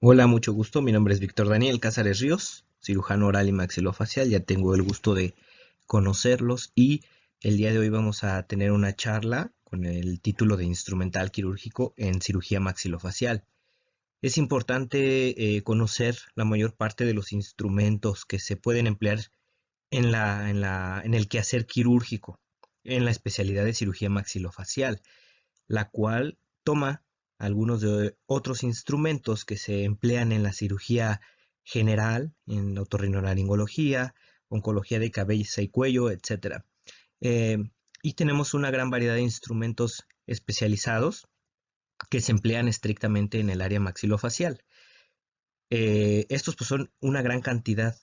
Hola, mucho gusto. Mi nombre es Víctor Daniel Cázares Ríos, cirujano oral y maxilofacial. Ya tengo el gusto de conocerlos y el día de hoy vamos a tener una charla con el título de instrumental quirúrgico en cirugía maxilofacial. Es importante conocer la mayor parte de los instrumentos que se pueden emplear en el quehacer quirúrgico, en la especialidad de cirugía maxilofacial, la cual toma algunos de otros instrumentos que se emplean en la cirugía general, en otorrinolaringología, oncología de cabeza y cuello, etcétera. Eh, y tenemos una gran variedad de instrumentos especializados que se emplean estrictamente en el área maxilofacial. Estos pues, son una gran cantidad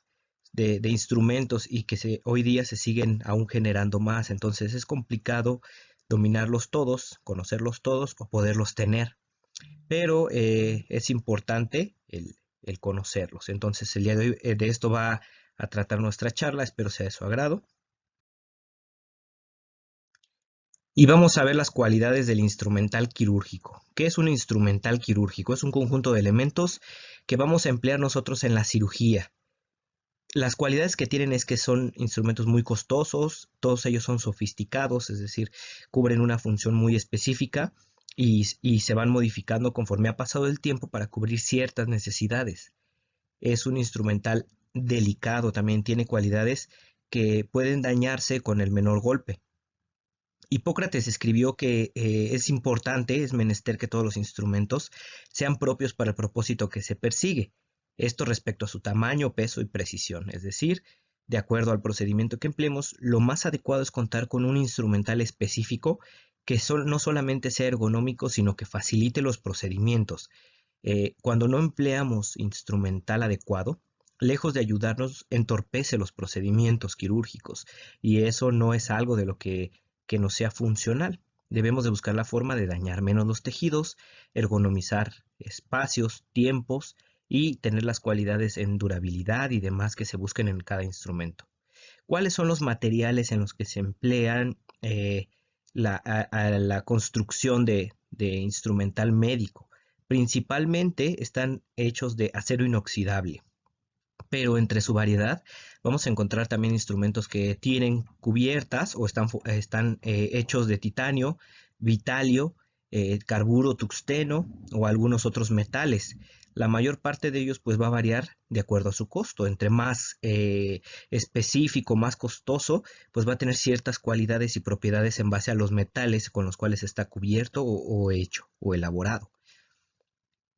de instrumentos y que hoy día se siguen aún generando más, entonces es complicado dominarlos todos, conocerlos todos o poderlos tener, pero es importante el conocerlos. Entonces el día de hoy de esto va a tratar nuestra charla, espero sea de su agrado. Y vamos a ver las cualidades del instrumental quirúrgico. ¿Qué es un instrumental quirúrgico? Es un conjunto de elementos que vamos a emplear nosotros en la cirugía. Las cualidades que tienen es que son instrumentos muy costosos, todos ellos son sofisticados, es decir, cubren una función muy específica y se van modificando conforme ha pasado el tiempo para cubrir ciertas necesidades. Es un instrumental delicado, también tiene cualidades que pueden dañarse con el menor golpe. Hipócrates escribió que es importante, es menester que todos los instrumentos sean propios para el propósito que se persigue. Esto respecto a su tamaño, peso y precisión. Es decir, de acuerdo al procedimiento que empleemos, lo más adecuado es contar con un instrumental específico que no solamente sea ergonómico, sino que facilite los procedimientos. Cuando no empleamos instrumental adecuado, lejos de ayudarnos, entorpece los procedimientos quirúrgicos y eso no es algo de lo que nos sea funcional. Debemos de buscar la forma de dañar menos los tejidos, ergonomizar espacios, tiempos y tener las cualidades en durabilidad y demás que se busquen en cada instrumento. ¿Cuáles son los materiales en los que se emplean a la construcción de instrumental médico? Principalmente están hechos de acero inoxidable, pero entre su variedad vamos a encontrar también instrumentos que tienen cubiertas o están hechos de titanio, vitalio, carburo, tuxteno o algunos otros metales. La mayor parte de ellos pues va a variar de acuerdo a su costo. Entre más específico, más costoso, pues va a tener ciertas cualidades y propiedades en base a los metales con los cuales está cubierto o hecho o elaborado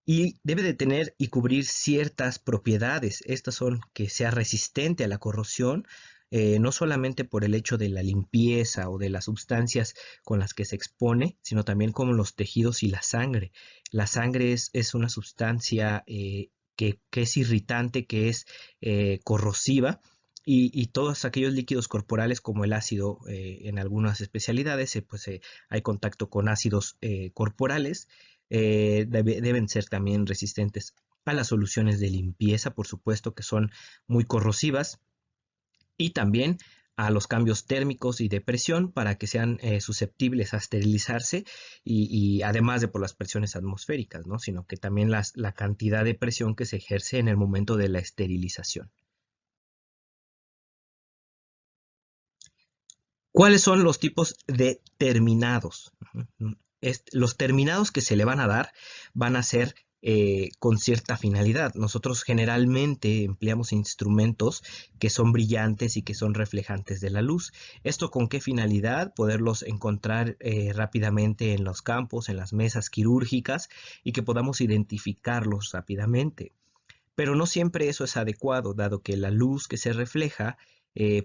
y debe de tener y cubrir ciertas propiedades. Estas son que sea resistente a la corrosión, no solamente por el hecho de la limpieza o de las sustancias con las que se expone, sino también como los tejidos y la sangre. La sangre es una sustancia que es irritante, que es corrosiva. Y todos aquellos líquidos corporales como el ácido en algunas especialidades, hay contacto con ácidos corporales deben ser también resistentes a las soluciones de limpieza, por supuesto que son muy corrosivas, y también a los cambios térmicos y de presión para que sean susceptibles a esterilizarse y además de por las presiones atmosféricas, ¿no? Sino que también la cantidad de presión que se ejerce en el momento de la esterilización. ¿Cuáles son los tipos de terminados? Los terminados que se le van a dar van a ser con cierta finalidad. Nosotros generalmente empleamos instrumentos que son brillantes y que son reflejantes de la luz. ¿Esto con qué finalidad? Poderlos encontrar rápidamente en los campos, en las mesas quirúrgicas y que podamos identificarlos rápidamente. Pero no siempre eso es adecuado, dado que la luz que se refleja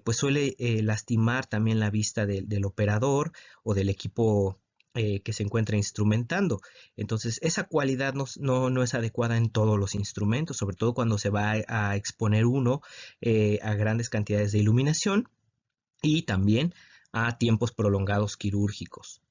pues suele lastimar también la vista del operador o del equipo que se encuentra instrumentando. Entonces, esa cualidad no es adecuada en todos los instrumentos, sobre todo cuando se va a exponer uno a grandes cantidades de iluminación y también a tiempos prolongados quirúrgicos.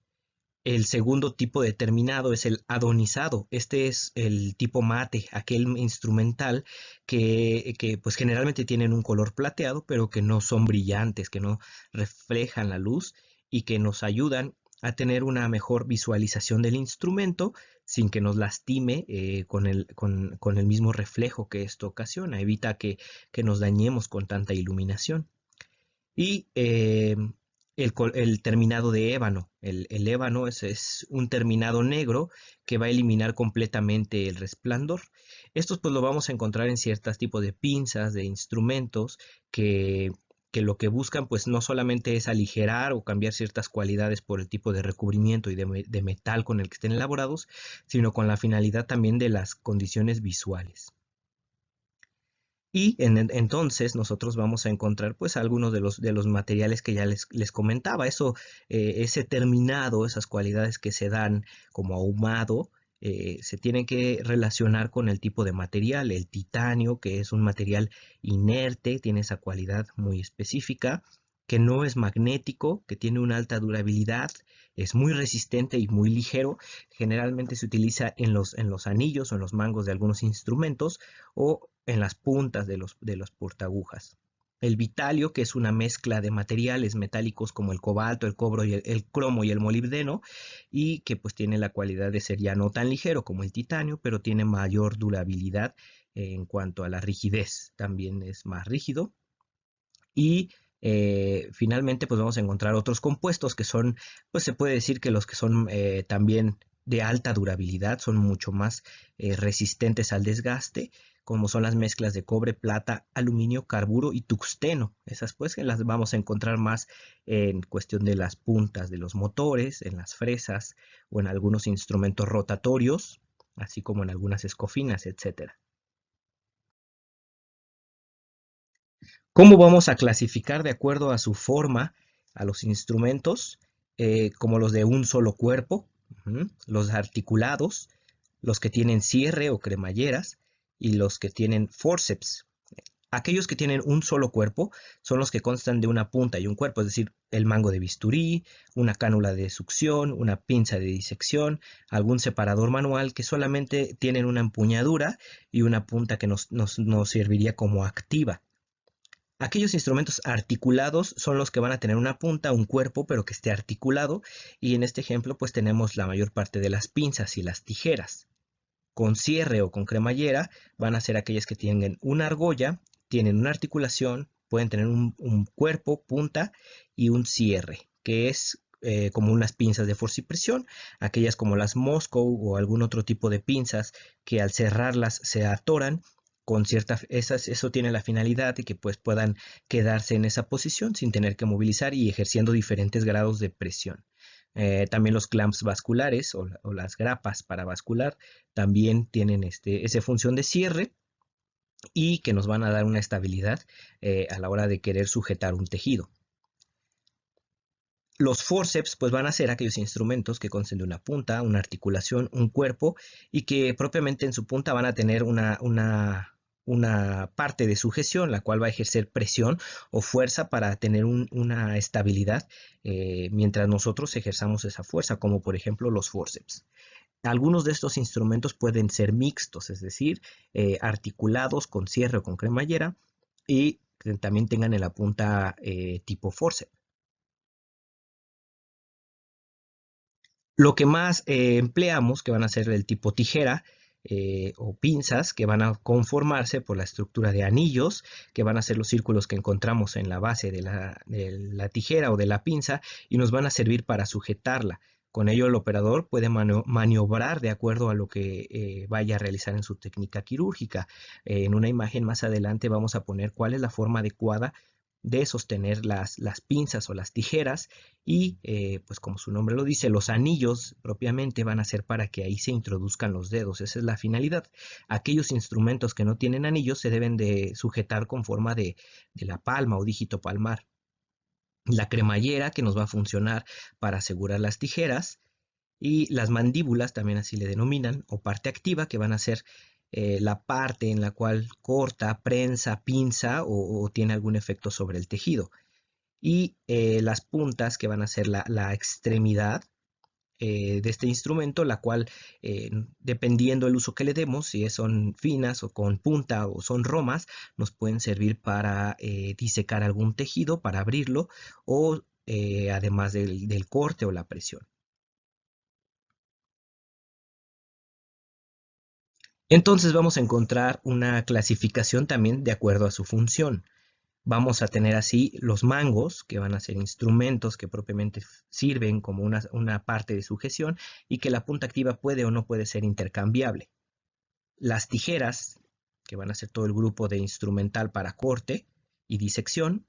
El segundo tipo determinado es el adonizado. Este es el tipo mate, aquel instrumental que pues generalmente tienen un color plateado, pero que no son brillantes, que no reflejan la luz y que nos ayudan a tener una mejor visualización del instrumento sin que nos lastime con el mismo reflejo que esto ocasiona. Evita que nos dañemos con tanta iluminación. Y el terminado de ébano. El ébano es un terminado negro que va a eliminar completamente el resplandor. Estos pues lo vamos a encontrar en ciertos tipos de pinzas, de instrumentos que, que lo que buscan pues no solamente es aligerar o cambiar ciertas cualidades por el tipo de recubrimiento y de metal con el que estén elaborados, sino con la finalidad también de las condiciones visuales. Y entonces nosotros vamos a encontrar pues algunos de los materiales que ya les comentaba. Ese terminado, esas cualidades que se dan como ahumado, se tienen que relacionar con el tipo de material. El titanio, que es un material inerte, tiene esa cualidad muy específica, que no es magnético, que tiene una alta durabilidad, es muy resistente y muy ligero. Generalmente se utiliza en los anillos o en los mangos de algunos instrumentos o en las puntas de los portaagujas. El vitalio, que es una mezcla de materiales metálicos como el cobalto, el cobre, el cromo y el molibdeno, y que pues tiene la cualidad de ser ya no tan ligero como el titanio, pero tiene mayor durabilidad en cuanto a la rigidez, también es más rígido. Y finalmente pues vamos a encontrar otros compuestos que son, pues se puede decir que los que son también de alta durabilidad, son mucho más resistentes al desgaste, como son las mezclas de cobre, plata, aluminio, carburo y tuxteno. Esas pues que las vamos a encontrar más en cuestión de las puntas de los motores, en las fresas o en algunos instrumentos rotatorios, así como en algunas escofinas, etcétera. ¿Cómo vamos a clasificar de acuerdo a su forma a los instrumentos? Como los de un solo cuerpo, los articulados, los que tienen cierre o cremalleras y los que tienen forceps. Aquellos que tienen un solo cuerpo son los que constan de una punta y un cuerpo, es decir, el mango de bisturí, una cánula de succión, una pinza de disección, algún separador manual que solamente tienen una empuñadura y una punta que nos serviría como activa. Aquellos instrumentos articulados son los que van a tener una punta, un cuerpo, pero que esté articulado. Y en este ejemplo, pues tenemos la mayor parte de las pinzas y las tijeras. Con cierre o con cremallera van a ser aquellas que tienen una argolla, tienen una articulación, pueden tener un cuerpo, punta y un cierre, que es como unas pinzas de fuerza y presión, aquellas como las Moscow o algún otro tipo de pinzas que al cerrarlas se atoran con eso tiene la finalidad de que pues puedan quedarse en esa posición sin tener que movilizar y ejerciendo diferentes grados de presión. También los clamps vasculares o las grapas para vascular también tienen esa función de cierre y que nos van a dar una estabilidad a la hora de querer sujetar un tejido. Los forceps pues van a ser aquellos instrumentos que consten de una punta, una articulación, un cuerpo y que propiamente en su punta van a tener una parte de sujeción, la cual va a ejercer presión o fuerza para tener una estabilidad mientras nosotros ejerzamos esa fuerza, como por ejemplo los forceps. Algunos de estos instrumentos pueden ser mixtos, es decir, articulados con cierre o con cremallera y que también tengan en la punta tipo forceps. Lo que más empleamos, que van a ser del tipo tijera o pinzas, que van a conformarse por la estructura de anillos, que van a ser los círculos que encontramos en la base de la tijera o de la pinza y nos van a servir para sujetarla. Con ello el operador puede maniobrar de acuerdo a lo que vaya a realizar en su técnica quirúrgica. En una imagen más adelante vamos a poner cuál es la forma adecuada de sostener las pinzas o las tijeras y pues como su nombre lo dice, los anillos propiamente van a ser para que ahí se introduzcan los dedos, esa es la finalidad. Aquellos instrumentos que no tienen anillos se deben de sujetar con forma de la palma o dígito palmar. La cremallera que nos va a funcionar para asegurar las tijeras y las mandíbulas, también así le denominan, o parte activa, que van a ser la parte en la cual corta, prensa, pinza o tiene algún efecto sobre el tejido. Y las puntas, que van a ser la extremidad de este instrumento, la cual, dependiendo del uso que le demos, si son finas o con punta o son romas, nos pueden servir para disecar algún tejido, para abrirlo, o además del corte o la presión. Entonces vamos a encontrar una clasificación también de acuerdo a su función. Vamos a tener así los mangos, que van a ser instrumentos que propiamente sirven como una parte de sujeción y que la punta activa puede o no puede ser intercambiable. Las tijeras, que van a ser todo el grupo de instrumental para corte y disección.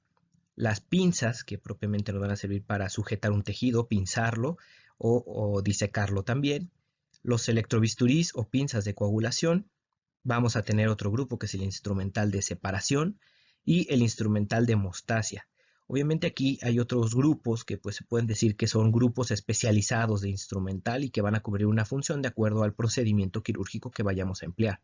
Las pinzas, que propiamente nos van a servir para sujetar un tejido, pinzarlo o disecarlo también. Los electrobisturís o pinzas de coagulación. Vamos a tener otro grupo que es el instrumental de separación y el instrumental de hemostasia. Obviamente aquí hay otros grupos que pues se pueden decir que son grupos especializados de instrumental y que van a cubrir una función de acuerdo al procedimiento quirúrgico que vayamos a emplear.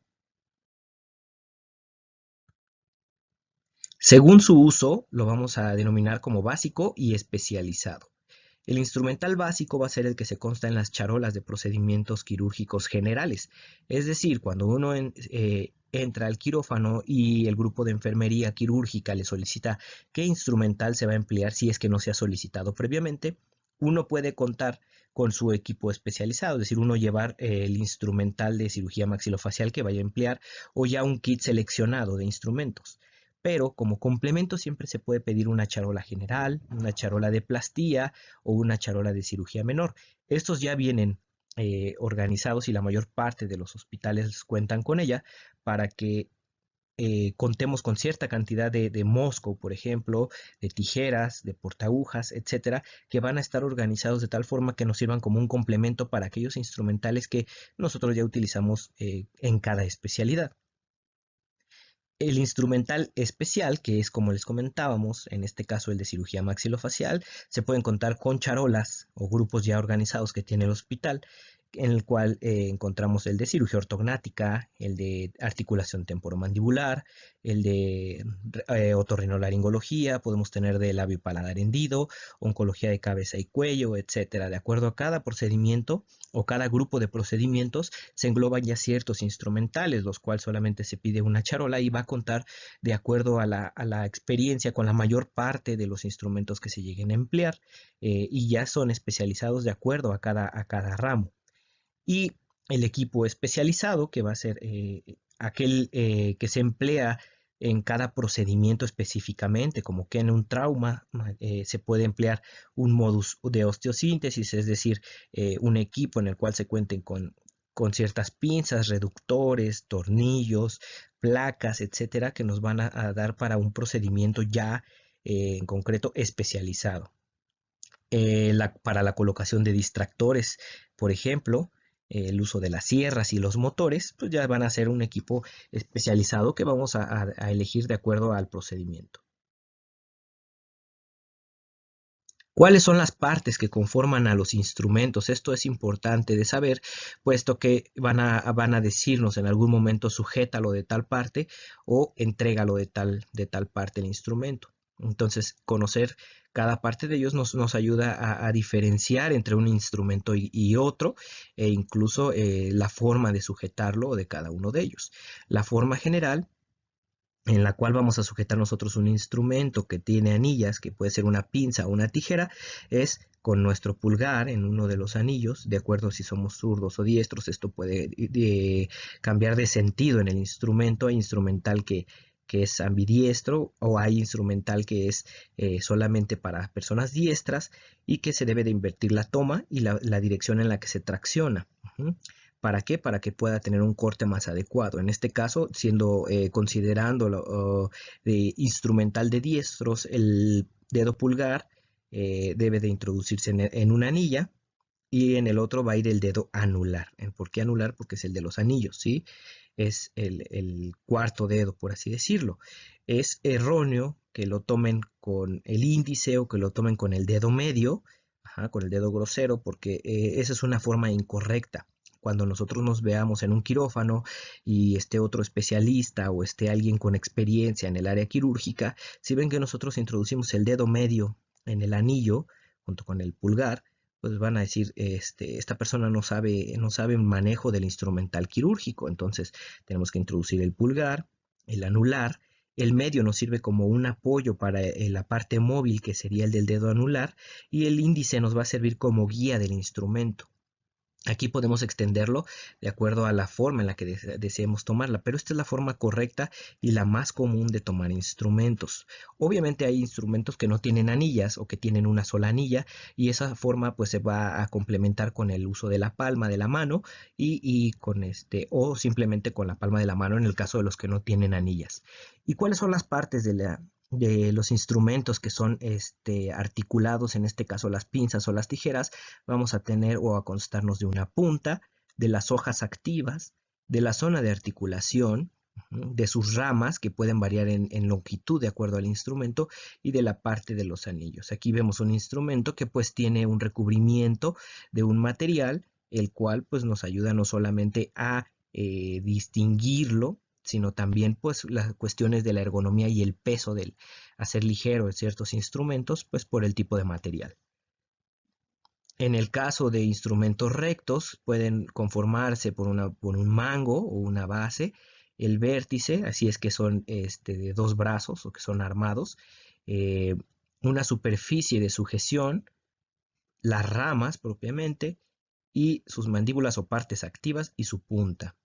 Según su uso, lo vamos a denominar como básico y especializado. El instrumental básico va a ser el que se consta en las charolas de procedimientos quirúrgicos generales. Es decir, cuando uno entra al quirófano y el grupo de enfermería quirúrgica le solicita qué instrumental se va a emplear si es que no se ha solicitado previamente, uno puede contar con su equipo especializado, es decir, uno llevar el instrumental de cirugía maxilofacial que vaya a emplear o ya un kit seleccionado de instrumentos. Pero como complemento siempre se puede pedir una charola general, una charola de plastía o una charola de cirugía menor. Estos ya vienen organizados y la mayor parte de los hospitales cuentan con ella para que contemos con cierta cantidad de mosco, por ejemplo, de tijeras, de portagujas, etcétera, que van a estar organizados de tal forma que nos sirvan como un complemento para aquellos instrumentales que nosotros ya utilizamos en cada especialidad. El instrumental especial, que es como les comentábamos, en este caso el de cirugía maxilofacial, se pueden contar con charolas o grupos ya organizados que tiene el hospital, en el cual encontramos el de cirugía ortognática, el de articulación temporomandibular, el de otorrinolaringología, podemos tener de labio paladar hendido, oncología de cabeza y cuello, etcétera. De acuerdo a cada procedimiento o cada grupo de procedimientos, se engloban ya ciertos instrumentales, los cuales solamente se pide una charola y va a contar de acuerdo a la experiencia con la mayor parte de los instrumentos que se lleguen a emplear y ya son especializados de acuerdo a cada ramo. Y el equipo especializado, que va a ser aquel que se emplea en cada procedimiento específicamente, como que en un trauma se puede emplear un modus de osteosíntesis, es decir, un equipo en el cual se cuenten con ciertas pinzas, reductores, tornillos, placas, etcétera, que nos van a dar para un procedimiento ya en concreto especializado. Para la colocación de distractores, por ejemplo, el uso de las sierras y los motores, pues ya van a ser un equipo especializado que vamos a elegir de acuerdo al procedimiento. ¿Cuáles son las partes que conforman a los instrumentos? Esto es importante de saber, puesto que van a decirnos en algún momento sujétalo de tal parte o entrégalo de tal parte el instrumento. Entonces, conocer cada parte de ellos nos ayuda a diferenciar entre un instrumento y otro e incluso la forma de sujetarlo de cada uno de ellos. La forma general en la cual vamos a sujetar nosotros un instrumento que tiene anillas, que puede ser una pinza o una tijera, es con nuestro pulgar en uno de los anillos, de acuerdo si somos zurdos o diestros, esto puede cambiar de sentido en el instrumento. Hay instrumental que es ambidiestro o hay instrumental que es solamente para personas diestras y que se debe de invertir la toma y la dirección en la que se tracciona. ¿Para qué? Para que pueda tener un corte más adecuado. En este caso, siendo considerándolo instrumental de diestros, el dedo pulgar debe de introducirse en una anilla y en el otro va a ir el dedo anular. ¿Por qué anular? Porque es el de los anillos, ¿sí? Es el cuarto dedo, por así decirlo. Es erróneo que lo tomen con el índice o que lo tomen con el dedo medio, ajá, con el dedo grosero, porque esa es una forma incorrecta. Cuando nosotros nos veamos en un quirófano y esté otro especialista o esté alguien con experiencia en el área quirúrgica, si ven que nosotros introducimos el dedo medio en el anillo junto con el pulgar, pues van a decir, esta persona no sabe manejo del instrumental quirúrgico. Entonces tenemos que introducir el pulgar, el anular, el medio nos sirve como un apoyo para la parte móvil que sería el del dedo anular y el índice nos va a servir como guía del instrumento. Aquí podemos extenderlo de acuerdo a la forma en la que deseemos tomarla, pero esta es la forma correcta y la más común de tomar instrumentos. Obviamente hay instrumentos que no tienen anillas o que tienen una sola anilla, y esa forma pues se va a complementar con el uso de la palma de la mano y con o simplemente con la palma de la mano en el caso de los que no tienen anillas. ¿Y cuáles son las partes de los instrumentos que son articulados, en este caso las pinzas o las tijeras? Vamos a tener o a constarnos de una punta, de las hojas activas, de la zona de articulación, de sus ramas que pueden variar en longitud de acuerdo al instrumento, y de la parte de los anillos. Aquí vemos un instrumento que pues tiene un recubrimiento de un material, el cual pues nos ayuda no solamente a distinguirlo, sino también pues las cuestiones de la ergonomía y el peso del hacer ligero en ciertos instrumentos, pues por el tipo de material. En el caso de instrumentos rectos, pueden conformarse por un mango o una base, el vértice, así es que son de dos brazos o que son armados, eh, una superficie de sujeción, las ramas propiamente, y sus mandíbulas o partes activas y su punta.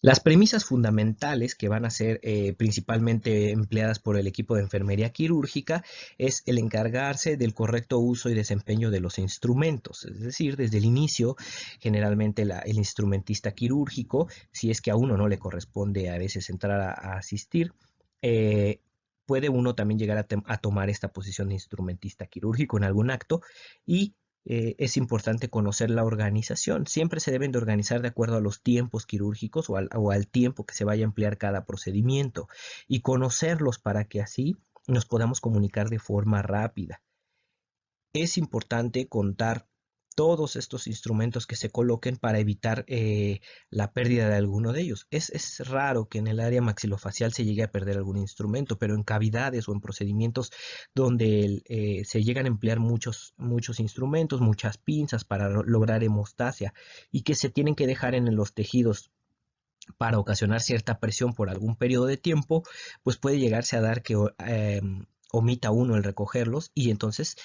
Las premisas fundamentales que van a ser principalmente empleadas por el equipo de enfermería quirúrgica es el encargarse del correcto uso y desempeño de los instrumentos, es decir, desde el inicio, generalmente el instrumentista quirúrgico, si es que a uno no le corresponde a veces entrar a asistir, eh, puede uno también llegar a tomar esta posición de instrumentista quirúrgico en algún acto, y es importante conocer la organización. Siempre se deben de organizar de acuerdo a los tiempos quirúrgicos o al tiempo que se vaya a emplear cada procedimiento, y conocerlos para que así nos podamos comunicar de forma rápida. Es importante contar todos estos instrumentos que se coloquen para evitar la pérdida de alguno de ellos. Es raro que en el área maxilofacial se llegue a perder algún instrumento, pero en cavidades o en procedimientos donde se llegan a emplear muchos instrumentos, muchas pinzas para lograr hemostasia, y que se tienen que dejar en los tejidos para ocasionar cierta presión por algún periodo de tiempo, pues puede llegarse a dar que omita uno el recogerlos, y entonces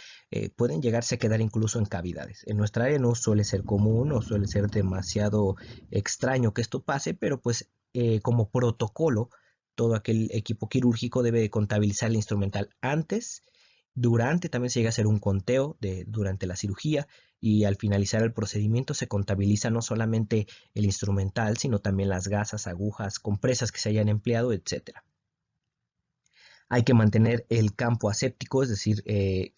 pueden llegarse a quedar incluso en cavidades. En nuestra área no suele ser común, no suele ser demasiado extraño que esto pase, pero pues como protocolo, todo aquel equipo quirúrgico debe de contabilizar el instrumental antes, durante, también se llega a hacer un conteo durante la cirugía, y al finalizar el procedimiento se contabiliza no solamente el instrumental, sino también las gasas, agujas, compresas que se hayan empleado, etcétera. Hay que mantener el campo aséptico, es decir,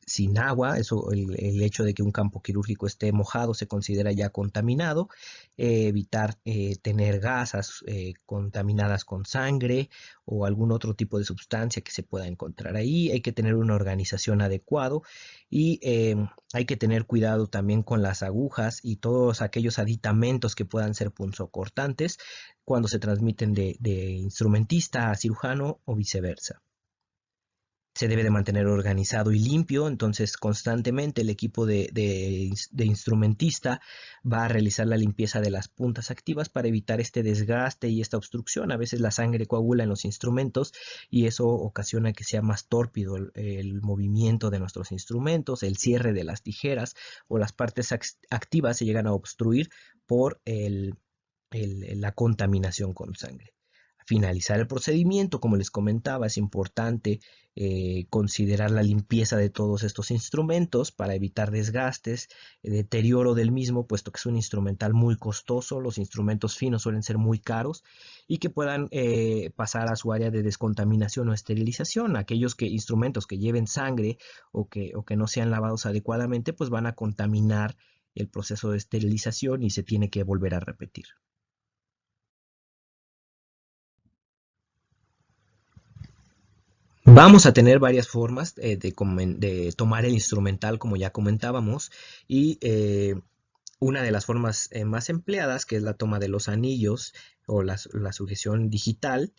sin agua. Eso, el hecho de que un campo quirúrgico esté mojado se considera ya contaminado. Evitar tener gasas contaminadas con sangre o algún otro tipo de sustancia que se pueda encontrar ahí. Hay que tener una organización adecuada, y hay que tener cuidado también con las agujas y todos aquellos aditamentos que puedan ser punzocortantes cuando se transmiten de instrumentista a cirujano o viceversa. Se debe de mantener organizado y limpio, entonces constantemente el equipo de instrumentista va a realizar la limpieza de las puntas activas para evitar este desgaste y esta obstrucción. A veces la sangre coagula en los instrumentos, y eso ocasiona que sea más tórpido el movimiento de nuestros instrumentos, el cierre de las tijeras o las partes activas se llegan a obstruir por la contaminación con sangre. Finalizar el procedimiento, como les comentaba, es importante considerar la limpieza de todos estos instrumentos para evitar desgastes, deterioro del mismo, puesto que es un instrumental muy costoso. Los instrumentos finos suelen ser muy caros, y que puedan pasar a su área de descontaminación o esterilización. Aquellos instrumentos que lleven sangre o que no sean lavados adecuadamente, pues van a contaminar el proceso de esterilización y se tiene que volver a repetir. Vamos a tener varias formas de tomar el instrumental, como ya comentábamos, y una de las formas más empleadas, que es la toma de los anillos o la sujeción digital.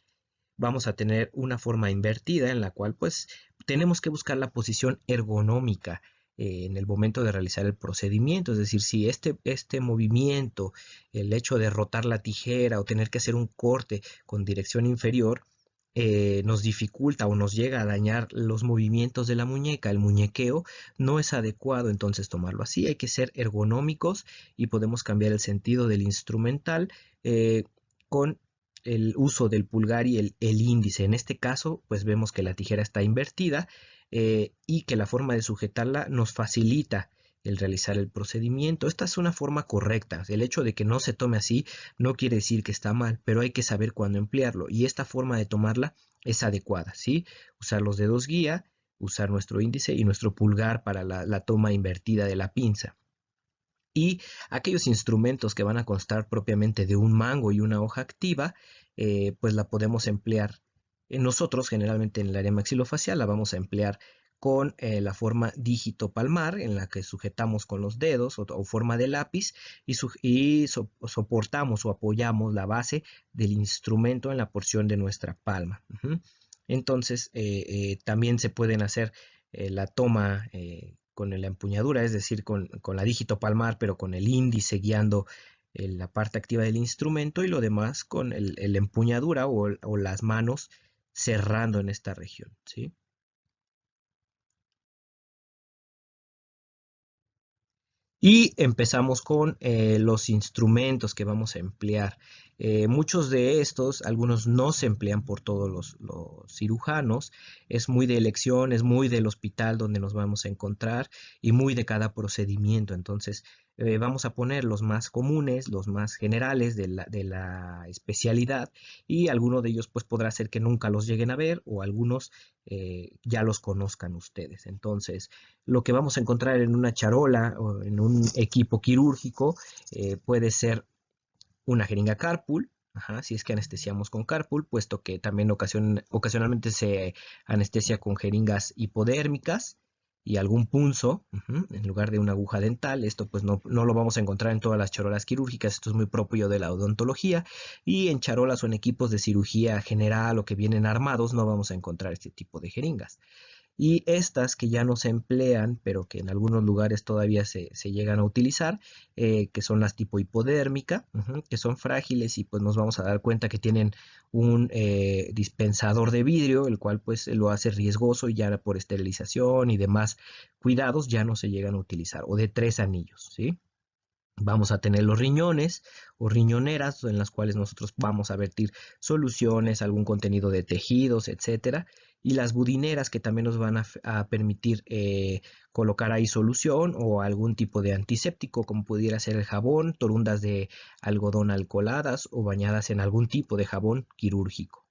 Vamos a tener una forma invertida en la cual pues tenemos que buscar la posición ergonómica en el momento de realizar el procedimiento. Es decir, si este movimiento, el hecho de rotar la tijera o tener que hacer un corte con dirección inferior, nos dificulta o nos llega a dañar los movimientos de la muñeca, el muñequeo, no es adecuado entonces tomarlo así. Hay que ser ergonómicos y podemos cambiar el sentido del instrumental con el uso del pulgar y el índice. En este caso, pues vemos que la tijera está invertida y que la forma de sujetarla nos facilita el realizar el procedimiento. Esta es una forma correcta. El hecho de que no se tome así no quiere decir que está mal, pero hay que saber cuándo emplearlo. Y esta forma de tomarla es adecuada, ¿sí? Usar los dedos guía, usar nuestro índice y nuestro pulgar para la toma invertida de la pinza. Y aquellos instrumentos que van a constar propiamente de un mango y una hoja activa, pues la podemos emplear. Nosotros generalmente en el área maxilofacial la vamos a emplear con la forma dígito palmar, en la que sujetamos con los dedos o forma de lápiz y soportamos o apoyamos la base del instrumento en la porción de nuestra palma. Entonces, también se pueden hacer la toma con la empuñadura, es decir, con la dígito palmar, pero con el índice guiando la parte activa del instrumento y lo demás con el empuñadura o las manos cerrando en esta región, ¿sí? Y empezamos con los instrumentos que vamos a emplear. Muchos de estos, algunos no se emplean por todos los cirujanos. Es muy de elección, es muy del hospital donde nos vamos a encontrar y muy de cada procedimiento. Entonces, vamos a poner los más comunes, los más generales de la especialidad y alguno de ellos pues podrá ser que nunca los lleguen a ver o algunos ya los conozcan ustedes. Entonces, lo que vamos a encontrar en una charola o en un equipo quirúrgico puede ser una jeringa Carpool, ajá, si es que anestesiamos con Carpool, puesto que también ocasionalmente se anestesia con jeringas hipodérmicas y algún punzo en lugar de una aguja dental. Esto pues no lo vamos a encontrar en todas las charolas quirúrgicas, esto es muy propio de la odontología y en charolas o en equipos de cirugía general o que vienen armados no vamos a encontrar este tipo de jeringas. Y estas que ya no se emplean, pero que en algunos lugares todavía se llegan a utilizar, que son las tipo hipodérmica, que son frágiles y pues nos vamos a dar cuenta que tienen un dispensador de vidrio, el cual pues lo hace riesgoso y ya por esterilización y demás cuidados ya no se llegan a utilizar, o de 3 anillos, ¿sí? Vamos a tener los riñones o riñoneras en las cuales nosotros vamos a vertir soluciones, algún contenido de tejidos, etcétera. Y las budineras que también nos van a permitir colocar ahí solución o algún tipo de antiséptico, como pudiera ser el jabón, torundas de algodón alcoholadas o bañadas en algún tipo de jabón quirúrgico.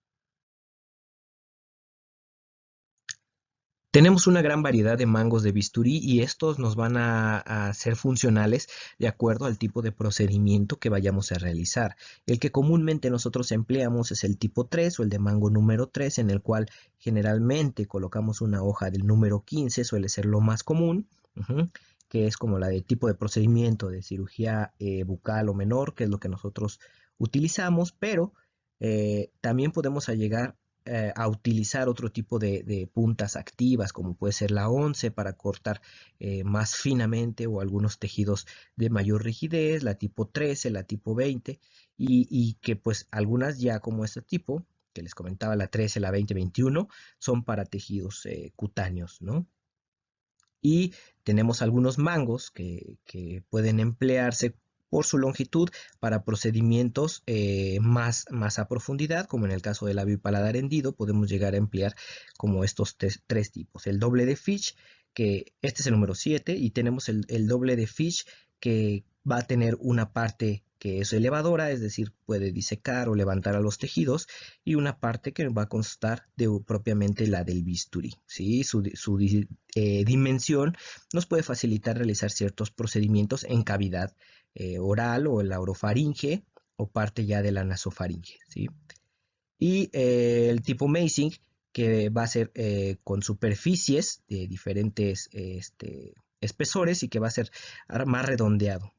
Tenemos una gran variedad de mangos de bisturí y estos nos van a ser funcionales de acuerdo al tipo de procedimiento que vayamos a realizar. El que comúnmente nosotros empleamos es el tipo 3 o el de mango número 3, en el cual generalmente colocamos una hoja del número 15, suele ser lo más común, que es como la de tipo de procedimiento de cirugía bucal o menor, que es lo que nosotros utilizamos, pero también podemos llegar a utilizar otro tipo de puntas activas, como puede ser la 11 para cortar más finamente o algunos tejidos de mayor rigidez, la tipo 13, la tipo 20, y que pues algunas ya como este tipo, que les comentaba la 13, la 20, 21, son para tejidos cutáneos, ¿no? Y tenemos algunos mangos que pueden emplearse por su longitud para procedimientos más a profundidad, como en el caso del labio y paladar hendido, podemos llegar a emplear como estos tres tipos. El doble de Fitch, que este es el número 7, y tenemos el doble de Fitch que va a tener una parte que es elevadora, es decir, puede disecar o levantar a los tejidos, y una parte que va a constar de propiamente la del bisturí, ¿sí? Su dimensión nos puede facilitar realizar ciertos procedimientos en cavidad oral o en la orofaringe o parte ya de la nasofaringe, ¿sí? Y el tipo Masing, que va a ser con superficies de diferentes espesores y que va a ser más redondeado.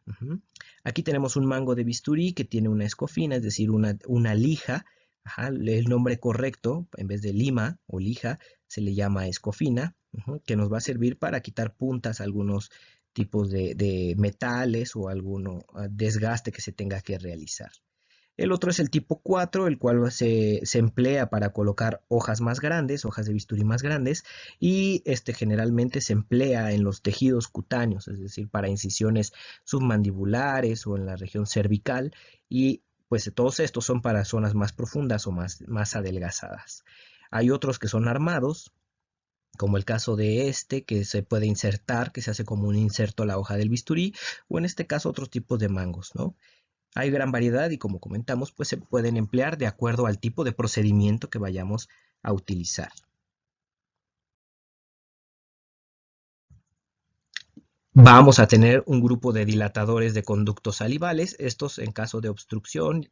Aquí tenemos un mango de bisturí que tiene una escofina, es decir, una lija. Ajá, el nombre correcto, en vez de lima o lija, se le llama escofina, que nos va a servir para quitar puntas a algunos tipos de metales o algún desgaste que se tenga que realizar. El otro es el tipo 4, el cual se emplea para colocar hojas más grandes, hojas de bisturí más grandes, y este generalmente se emplea en los tejidos cutáneos, es decir, para incisiones submandibulares o en la región cervical, y pues todos estos son para zonas más profundas o más adelgazadas. Hay otros que son armados, como el caso de este, que se puede insertar, que se hace como un inserto a la hoja del bisturí, o en este caso otros tipos de mangos, ¿no? Hay gran variedad y como comentamos, pues se pueden emplear de acuerdo al tipo de procedimiento que vayamos a utilizar. Vamos a tener un grupo de dilatadores de conductos salivales, estos en caso de obstrucción,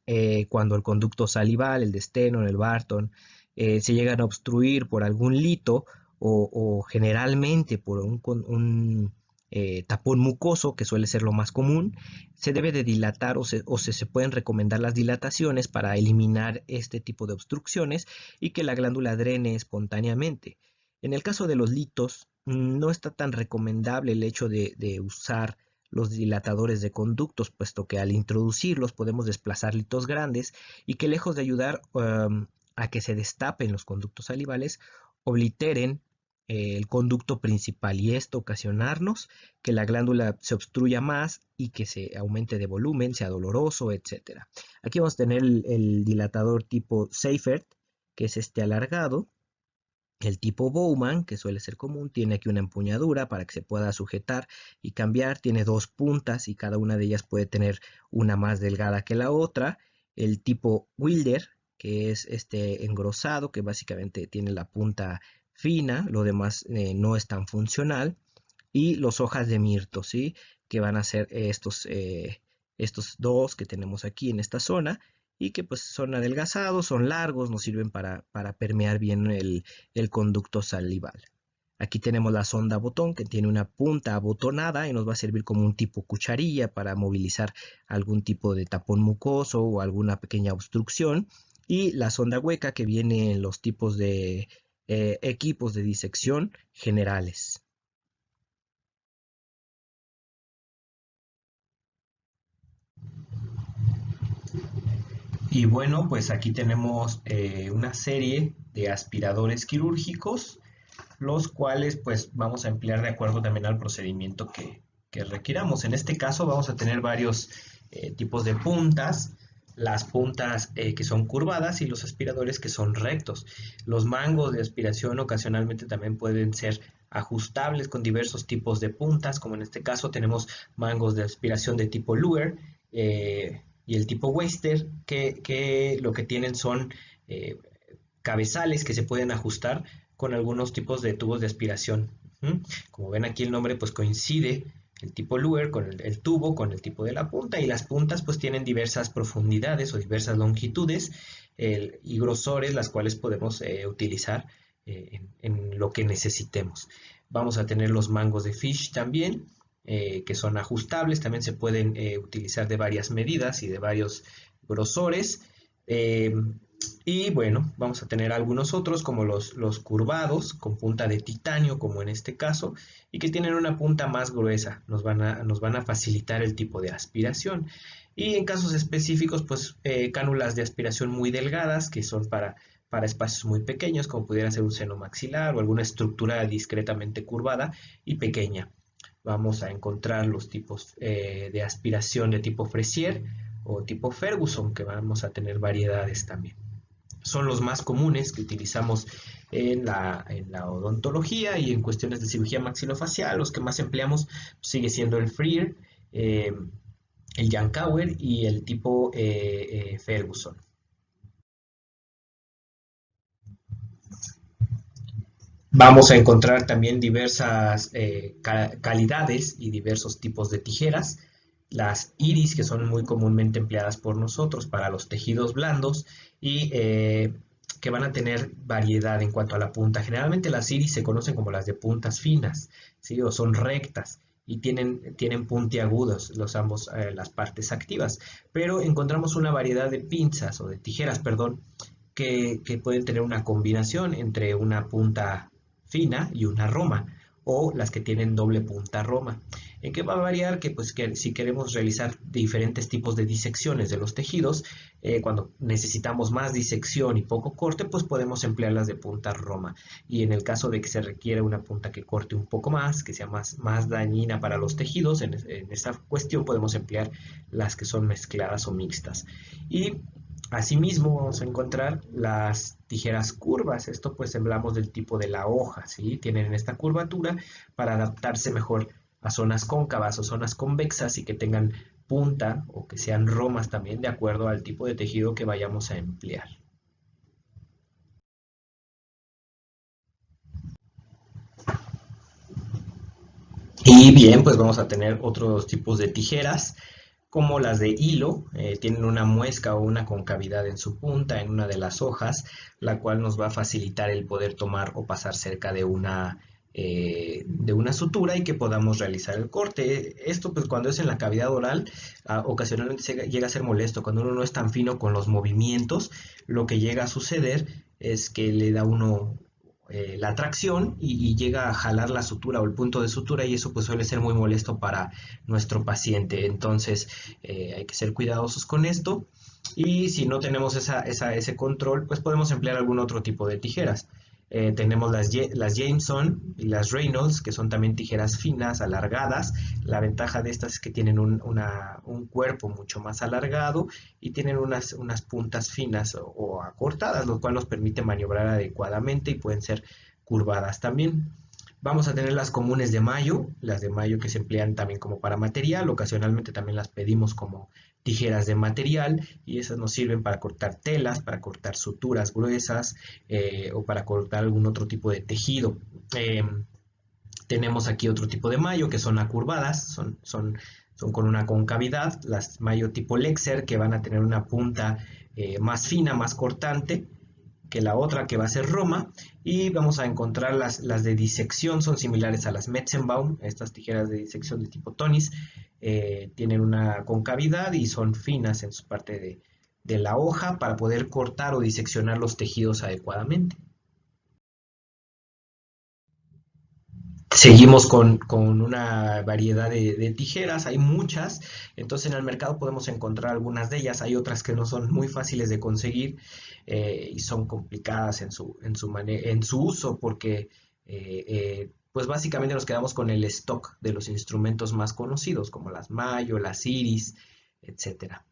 cuando el conducto salival, el de Stenon, el Barton, se llegan a obstruir por algún lito o generalmente por un tapón mucoso, que suele ser lo más común, se debe de dilatar o se pueden recomendar las dilataciones para eliminar este tipo de obstrucciones y que la glándula drene espontáneamente. En el caso de los litos, no está tan recomendable el hecho de usar los dilatadores de conductos, puesto que al introducirlos podemos desplazar litos grandes y que lejos de ayudar a que se destapen los conductos salivales, obliteren el conducto principal y esto ocasionarnos que la glándula se obstruya más y que se aumente de volumen, sea doloroso, etc. Aquí vamos a tener el dilatador tipo Seifert, que es este alargado. El tipo Bowman, que suele ser común, tiene aquí una empuñadura para que se pueda sujetar y cambiar. Tiene dos puntas y cada una de ellas puede tener una más delgada que la otra. El tipo Wilder, que es este engrosado, que básicamente tiene la punta fina, lo demás no es tan funcional. Y los hojas de mirto, ¿sí? Que van a ser estos dos que tenemos aquí en esta zona y que pues son adelgazados, son largos, nos sirven para permear bien el conducto salival. Aquí tenemos la sonda botón que tiene una punta abotonada y nos va a servir como un tipo cucharilla para movilizar algún tipo de tapón mucoso o alguna pequeña obstrucción. Y la sonda hueca que viene en los tipos de equipos de disección generales. Y bueno, pues aquí tenemos una serie de aspiradores quirúrgicos, los cuales pues vamos a emplear de acuerdo también al procedimiento que requiramos. En este caso vamos a tener varios tipos de puntas, las puntas que son curvadas y los aspiradores que son rectos. Los mangos de aspiración ocasionalmente también pueden ser ajustables con diversos tipos de puntas, como en este caso tenemos mangos de aspiración de tipo Luer, y el tipo Waster, que lo que tienen son eh, cabezales que se pueden ajustar con algunos tipos de tubos de aspiración. Como ven aquí el nombre pues coincide el tipo Luer con el tubo, con el tipo de la punta y las puntas pues tienen diversas profundidades o diversas longitudes y grosores las cuales podemos utilizar en lo que necesitemos. Vamos a tener los mangos de fish también, que son ajustables, también se pueden utilizar de varias medidas y de varios grosores. Eh, y bueno, vamos a tener algunos otros como los curvados con punta de titanio, como en este caso, y que tienen una punta más gruesa, nos van a facilitar el tipo de aspiración. Y en casos específicos, pues cánulas de aspiración muy delgadas, que son para espacios muy pequeños, como pudiera ser un seno maxilar o alguna estructura discretamente curvada y pequeña. Vamos a encontrar los tipos de aspiración de tipo Fresier o tipo Ferguson, que vamos a tener variedades también. Son los más comunes que utilizamos en la odontología y en cuestiones de cirugía maxilofacial. Los que más empleamos sigue siendo el Freer, el Yankauer y el tipo Ferguson. Vamos a encontrar también diversas calidades y diversos tipos de tijeras. Las iris, que son muy comúnmente empleadas por nosotros para los tejidos blandos y que van a tener variedad en cuanto a la punta. Generalmente las iris se conocen como las de puntas finas, ¿sí? O son rectas y tienen puntiagudos las partes activas. Pero encontramos una variedad de pinzas o de tijeras, perdón, que pueden tener una combinación entre una punta fina y una roma, o las que tienen doble punta roma. ¿En qué va a variar? Que pues que si queremos realizar diferentes tipos de disecciones de los tejidos, cuando necesitamos más disección y poco corte, pues podemos emplear las de punta Roma. Y en el caso de que se requiera una punta que corte un poco más, que sea más dañina para los tejidos, en esta cuestión podemos emplear las que son mezcladas o mixtas. Y asimismo vamos a encontrar las tijeras curvas. Esto pues hablamos del tipo de la hoja, ¿sí? Tienen esta curvatura para adaptarse mejor a zonas cóncavas o zonas convexas y que tengan punta o que sean romas también de acuerdo al tipo de tejido que vayamos a emplear. Y bien, pues vamos a tener otros tipos de tijeras, como las de hilo, tienen una muesca o una concavidad en su punta, en una de las hojas, la cual nos va a facilitar el poder tomar o pasar cerca de una sutura y que podamos realizar el corte. Esto pues cuando es en la cavidad oral, ocasionalmente llega a ser molesto, cuando uno no es tan fino con los movimientos, lo que llega a suceder es que le da uno la atracción y llega a jalar la sutura o el punto de sutura y eso pues suele ser muy molesto para nuestro paciente. Entonces hay que ser cuidadosos con esto y si no tenemos ese control pues podemos emplear algún otro tipo de tijeras. Tenemos las Jameson y las Reynolds, que son también tijeras finas, alargadas. La ventaja de estas es que tienen un cuerpo mucho más alargado y tienen unas puntas finas o acortadas, lo cual nos permite maniobrar adecuadamente y pueden ser curvadas también. Vamos a tener las comunes de mayo, las de mayo que se emplean también como para material, ocasionalmente también las pedimos como tijeras de material y esas nos sirven para cortar telas, para cortar suturas gruesas o para cortar algún otro tipo de tejido. Eh, Tenemos aquí otro tipo de mayo que son acurvadas, son con una concavidad, las mayo tipo Lexer que van a tener una punta más fina, más cortante que la otra que va a ser Roma y vamos a encontrar las de disección, son similares a las Metzenbaum, estas tijeras de disección de tipo Tonis, tienen una concavidad y son finas en su parte de la hoja para poder cortar o diseccionar los tejidos adecuadamente. Seguimos con una variedad de tijeras, hay muchas, entonces en el mercado podemos encontrar algunas de ellas, hay otras que no son muy fáciles de conseguir y son complicadas en su uso porque pues básicamente nos quedamos con el stock de los instrumentos más conocidos como las Mayo, las Iris, etcétera.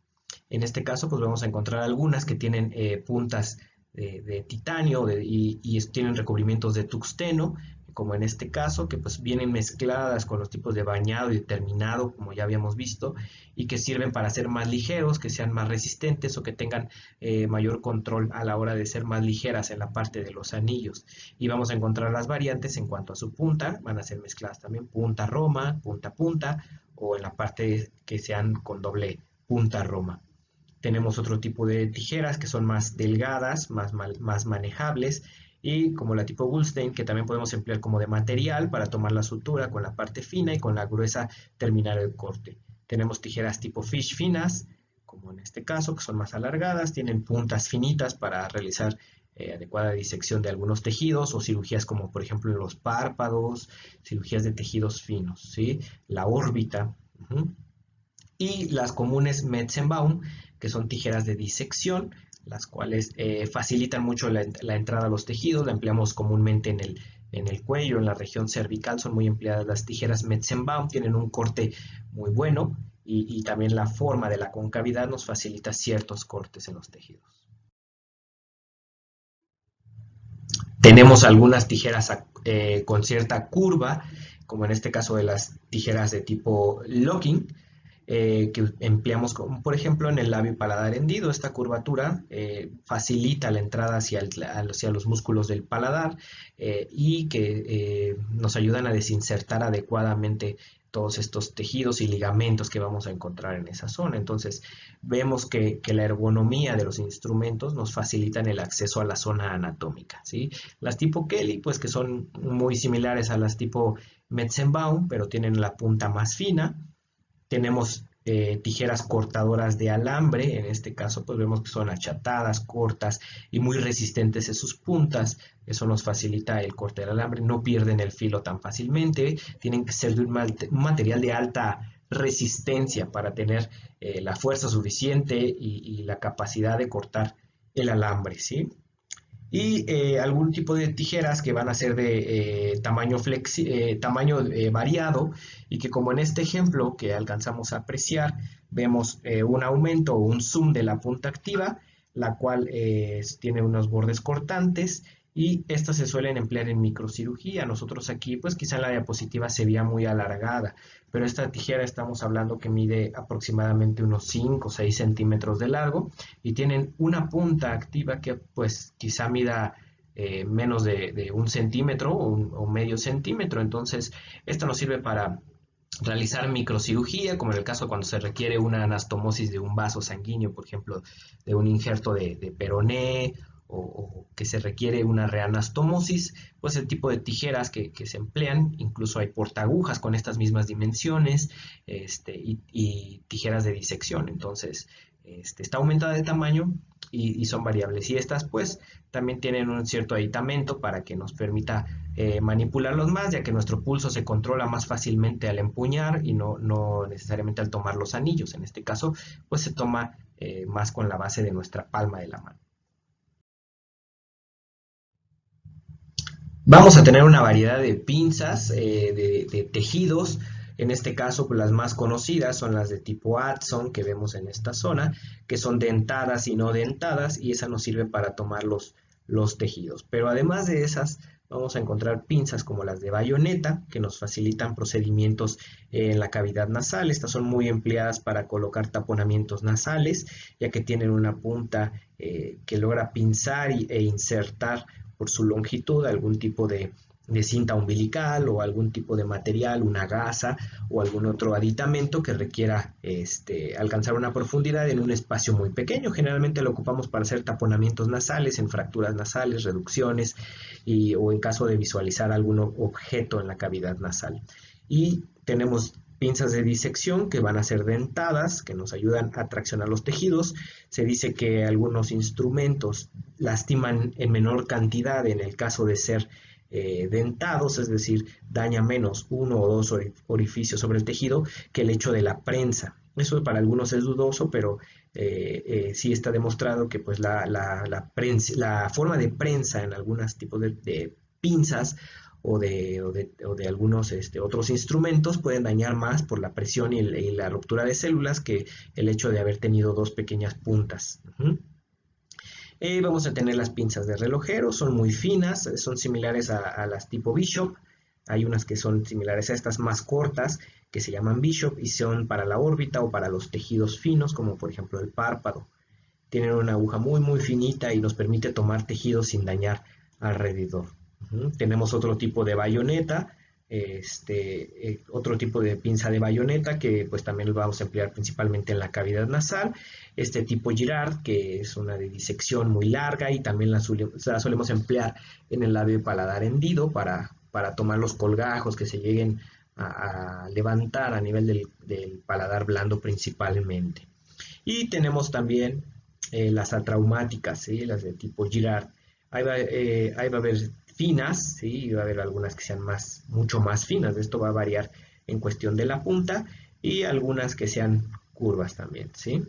En este caso pues vamos a encontrar algunas que tienen puntas de titanio y tienen recubrimientos de tuxteno como en este caso, que pues vienen mezcladas con los tipos de bañado y determinado, como ya habíamos visto, y que sirven para ser más ligeros, que sean más resistentes o que tengan mayor control a la hora de ser más ligeras en la parte de los anillos. Y vamos a encontrar las variantes en cuanto a su punta, van a ser mezcladas también punta roma, punta, o en la parte que sean con doble punta roma. Tenemos otro tipo de tijeras que son más delgadas, más manejables, y como la tipo Bullstein, que también podemos emplear como de material para tomar la sutura con la parte fina y con la gruesa terminar el corte. Tenemos tijeras tipo Fish finas, como en este caso, que son más alargadas, tienen puntas finitas para realizar adecuada disección de algunos tejidos o cirugías como por ejemplo en los párpados, cirugías de tejidos finos, ¿sí? La órbita. Y las comunes Metzenbaum, que son tijeras de disección, las cuales facilitan mucho la entrada a los tejidos, la empleamos comúnmente en el cuello, en la región cervical, son muy empleadas las tijeras Metzenbaum, tienen un corte muy bueno y también la forma de la concavidad nos facilita ciertos cortes en los tejidos. Tenemos algunas tijeras con cierta curva, como en este caso de las tijeras de tipo locking, que empleamos, como, por ejemplo, en el labio paladar hendido. Esta curvatura facilita la entrada hacia los músculos del paladar y que nos ayudan a desinsertar adecuadamente todos estos tejidos y ligamentos que vamos a encontrar en esa zona. Entonces, vemos que la ergonomía de los instrumentos nos facilitan el acceso a la zona anatómica, ¿sí? Las tipo Kelly, pues que son muy similares a las tipo Metzenbaum, pero tienen la punta más fina. Tenemos tijeras cortadoras de alambre. En este caso pues vemos que son achatadas, cortas y muy resistentes en sus puntas. Eso nos facilita el corte del alambre, no pierden el filo tan fácilmente, tienen que ser de un material de alta resistencia para tener la fuerza suficiente y la capacidad de cortar el alambre, ¿sí? Y algún tipo de tijeras que van a ser de tamaño variado, y que, como en este ejemplo que alcanzamos a apreciar, vemos un aumento o un zoom de la punta activa, la cual tiene unos bordes cortantes, y estas se suelen emplear en microcirugía. Nosotros aquí, pues quizá en la diapositiva se veía muy alargada, pero esta tijera estamos hablando que mide aproximadamente unos 5 o 6 centímetros de largo, y tienen una punta activa que pues quizá mida menos de un centímetro o medio centímetro. Entonces esta nos sirve para realizar microcirugía, como en el caso cuando se requiere una anastomosis de un vaso sanguíneo, por ejemplo, de un injerto de peroné, o que se requiere una reanastomosis. Pues el tipo de tijeras que se emplean, incluso hay portaagujas con estas mismas dimensiones, y tijeras de disección. Entonces, está aumentada de tamaño y son variables. Y estas pues también tienen un cierto aditamento para que nos permita manipularlos más, ya que nuestro pulso se controla más fácilmente al empuñar y no necesariamente al tomar los anillos. En este caso, pues se toma más con la base de nuestra palma de la mano. Vamos a tener una variedad de pinzas, de tejidos. En este caso, pues, las más conocidas son las de tipo Adson, que vemos en esta zona, que son dentadas y no dentadas, y esa nos sirve para tomar los tejidos. Pero además de esas, vamos a encontrar pinzas como las de bayoneta, que nos facilitan procedimientos en la cavidad nasal. Estas son muy empleadas para colocar taponamientos nasales, ya que tienen una punta que logra pinzar e insertar por su longitud algún tipo de cinta umbilical o algún tipo de material, una gasa o algún otro aditamento que requiera alcanzar una profundidad en un espacio muy pequeño. Generalmente lo ocupamos para hacer taponamientos nasales, en fracturas nasales, reducciones, o en caso de visualizar algún objeto en la cavidad nasal. Y tenemos pinzas de disección que van a ser dentadas, que nos ayudan a traccionar los tejidos. Se dice que algunos instrumentos lastiman en menor cantidad en el caso de ser dentados, es decir, daña menos uno o dos orificios sobre el tejido que el hecho de la prensa. Eso para algunos es dudoso, pero sí está demostrado que pues la forma de prensa en algunos tipos de pinzas o de algunos otros instrumentos pueden dañar más por la presión y la ruptura de células que el hecho de haber tenido dos pequeñas puntas. Vamos a tener las pinzas de relojero, son muy finas, son similares a las tipo Bishop. Hay unas que son similares a estas, más cortas, que se llaman Bishop y son para la órbita o para los tejidos finos, como por ejemplo el párpado. Tienen una aguja muy muy finita y nos permite tomar tejidos sin dañar alrededor. Tenemos otro tipo de bayoneta, otro tipo de pinza de bayoneta que pues también lo vamos a emplear principalmente en la cavidad nasal. Este tipo Girard, que es una de disección muy larga, y también la solemos emplear en el labio paladar hendido para tomar los colgajos que se lleguen a levantar a nivel del paladar blando principalmente. Y tenemos también las atraumáticas, ¿sí? Las de tipo Girard. Ahí va a haber finas, ¿sí? Y va a haber algunas que sean mucho más finas. Esto va a variar en cuestión de la punta, y algunas que sean curvas también, ¿sí?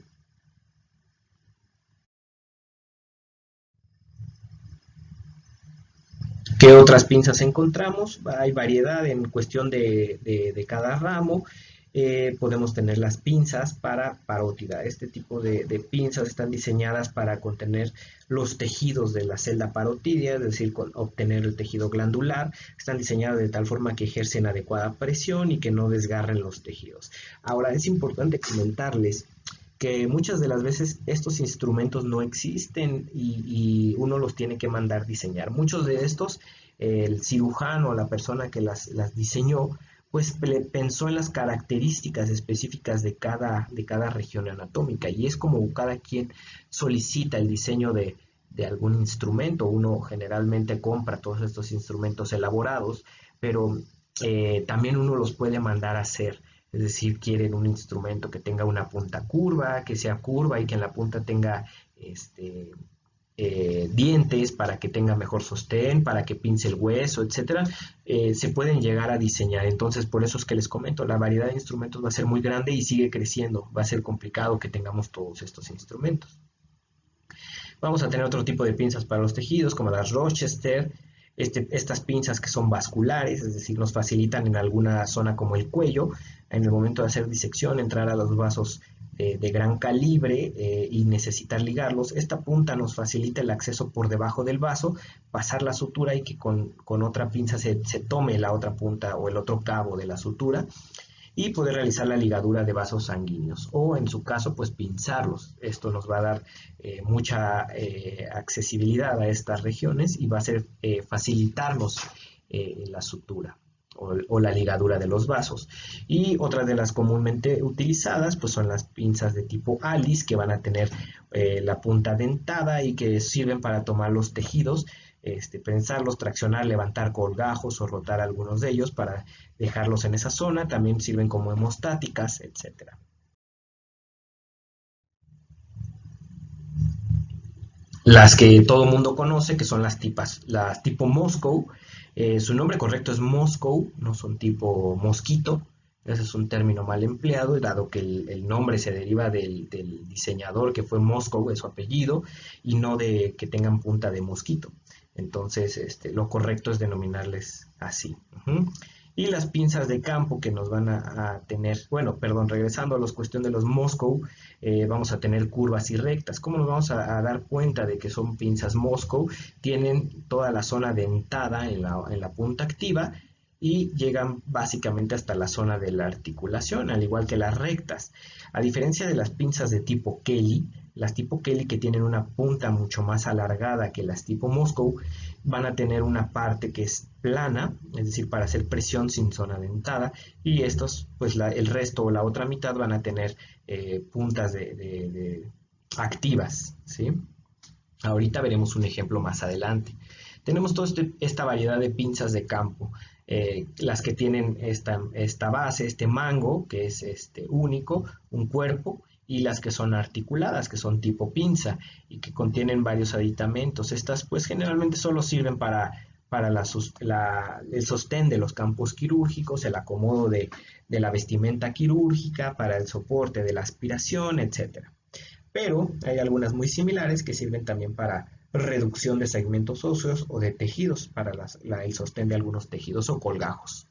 ¿Qué otras pinzas encontramos? Hay variedad en cuestión de cada ramo. Podemos tener las pinzas para parótida. Este tipo de pinzas están diseñadas para contener los tejidos de la celda parotidia, es decir, obtener el tejido glandular. Están diseñadas de tal forma que ejercen adecuada presión y que no desgarren los tejidos. Ahora, es importante comentarles que muchas de las veces estos instrumentos no existen y uno los tiene que mandar diseñar. Muchos de estos, el cirujano o la persona que las diseñó, pues pensó en las características específicas de cada región anatómica, y es como cada quien solicita el diseño de algún instrumento. Uno generalmente compra todos estos instrumentos elaborados, pero también uno los puede mandar a hacer. es decir, quieren un instrumento que tenga una punta curva, que sea curva y que en la punta tenga dientes para que tenga mejor sostén, para que pince el hueso, etcétera, se pueden llegar a diseñar. Entonces, por eso es que les comento, la variedad de instrumentos va a ser muy grande y sigue creciendo. Va a ser complicado que tengamos todos estos instrumentos. Vamos a tener otro tipo de pinzas para los tejidos, como las Rochester, estas pinzas que son vasculares, es decir, nos facilitan en alguna zona como el cuello, en el momento de hacer disección, entrar a los vasos de gran calibre y necesitar ligarlos. Esta punta nos facilita el acceso por debajo del vaso, pasar la sutura y que con otra pinza se tome la otra punta o el otro cabo de la sutura y poder realizar la ligadura de vasos sanguíneos o en su caso pues pinzarlos. Esto nos va a dar mucha accesibilidad a estas regiones y va a ser facilitarnos la sutura o la ligadura de los vasos. Y otra de las comúnmente utilizadas pues son las pinzas de tipo Alice que van a tener la punta dentada y que sirven para tomar los tejidos, prensarlos, traccionar, levantar colgajos o rotar algunos de ellos para dejarlos en esa zona. También sirven como hemostáticas, etcétera. Las que todo mundo conoce, que son las tipo Moscow. Su nombre correcto es Moscow, no son tipo mosquito. Ese es un término mal empleado, dado que el nombre se deriva del diseñador que fue Moscow, es su apellido, y no de que tengan punta de mosquito. Entonces, lo correcto es denominarles así. Y las pinzas de campo que nos van a tener, bueno, perdón, regresando a la cuestión de los Moscow, vamos a tener curvas y rectas. ¿Cómo nos vamos a dar cuenta de que son pinzas Moscow? Tienen toda la zona dentada en la punta activa y llegan básicamente hasta la zona de la articulación, al igual que las rectas. A diferencia de las pinzas de tipo Kelly, las tipo Kelly que tienen una punta mucho más alargada que las tipo Moscow, van a tener una parte que es plana, es decir, para hacer presión sin zona dentada, y estos, pues el resto o la otra mitad van a tener puntas activas, ¿sí? Ahorita veremos un ejemplo más adelante. Tenemos toda esta variedad de pinzas de campo, las que tienen esta base, este mango, que es único, un cuerpo, y las que son articuladas, que son tipo pinza y que contienen varios aditamentos. Estas pues generalmente solo sirven para el sostén de los campos quirúrgicos, el acomodo de la vestimenta quirúrgica, para el soporte de la aspiración, etcétera. Pero hay algunas muy similares que sirven también para reducción de segmentos óseos o de tejidos, para el sostén de algunos tejidos o colgajos.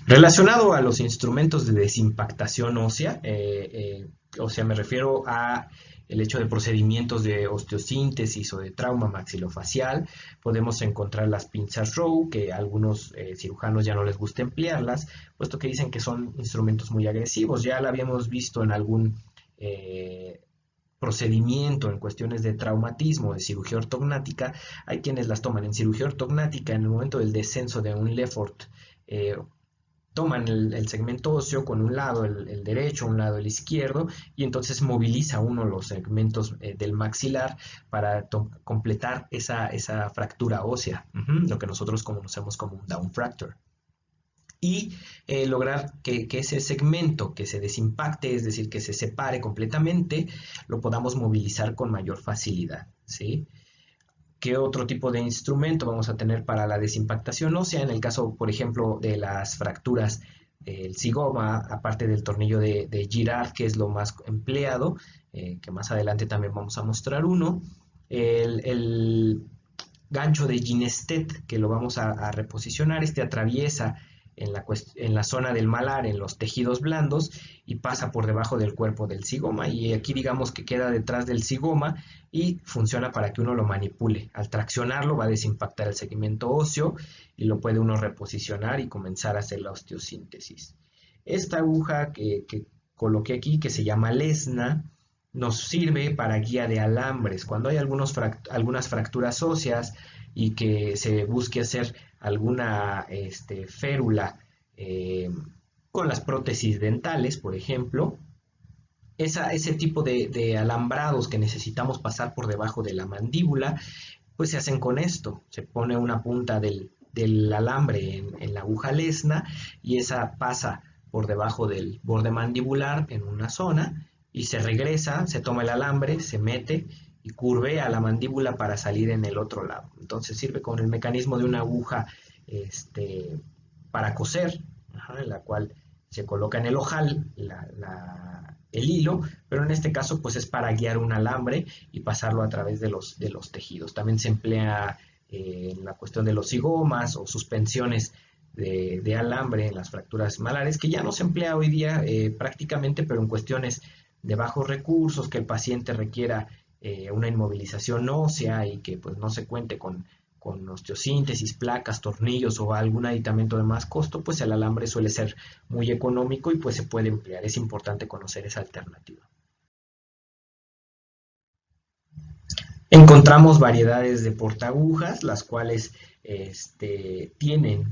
Relacionado a los instrumentos de desimpactación ósea, me refiero a el hecho de procedimientos de osteosíntesis o de trauma maxilofacial. Podemos encontrar las pinzas Rowe, que a algunos cirujanos ya no les gusta emplearlas, puesto que dicen que son instrumentos muy agresivos. Ya la habíamos visto en algún procedimiento en cuestiones de traumatismo, de cirugía ortognática. Hay quienes las toman en cirugía ortognática en el momento del descenso de un Lefort. Toman el segmento óseo con un lado el derecho, un lado el izquierdo, y entonces moviliza uno los segmentos del maxilar para completar esa fractura ósea, lo que nosotros conocemos como un down fracture. Y lograr que ese segmento que se desimpacte, es decir, que se separe completamente, lo podamos movilizar con mayor facilidad, ¿sí? ¿Qué otro tipo de instrumento vamos a tener para la desimpactación ósea? En el caso, por ejemplo, de las fracturas del zigoma, aparte del tornillo de Girard, que es lo más empleado, que más adelante también vamos a mostrar uno, el gancho de Ginesteth, que lo vamos a reposicionar, atraviesa en la zona del malar, en los tejidos blandos, y pasa por debajo del cuerpo del zigoma, y aquí digamos que queda detrás del zigoma y funciona para que uno lo manipule. Al traccionarlo va a desimpactar el segmento óseo y lo puede uno reposicionar y comenzar a hacer la osteosíntesis. Esta aguja que coloqué aquí, que se llama Lesna, nos sirve para guía de alambres. Cuando hay algunas fracturas óseas y que se busque hacer alguna férula con las prótesis dentales, por ejemplo, ese tipo de alambrados que necesitamos pasar por debajo de la mandíbula, pues se hacen con esto. Se pone una punta del del alambre en la aguja lesna, y esa pasa por debajo del borde mandibular en una zona y se regresa, se toma el alambre, se mete y curvea la mandíbula para salir en el otro lado. Entonces sirve con el mecanismo de una aguja para coser, en la cual se coloca en el ojal el hilo, pero en este caso pues es para guiar un alambre y pasarlo a través de los tejidos. También se emplea en la cuestión de los cigomas o suspensiones de alambre en las fracturas malares, que ya no se emplea hoy día prácticamente, pero en cuestiones de bajos recursos, que el paciente requiera una inmovilización ósea y que pues no se cuente con osteosíntesis, placas, tornillos o algún aditamento de más costo, pues el alambre suele ser muy económico y pues se puede emplear. Es importante conocer esa alternativa. Encontramos variedades de portaagujas, las cuales tienen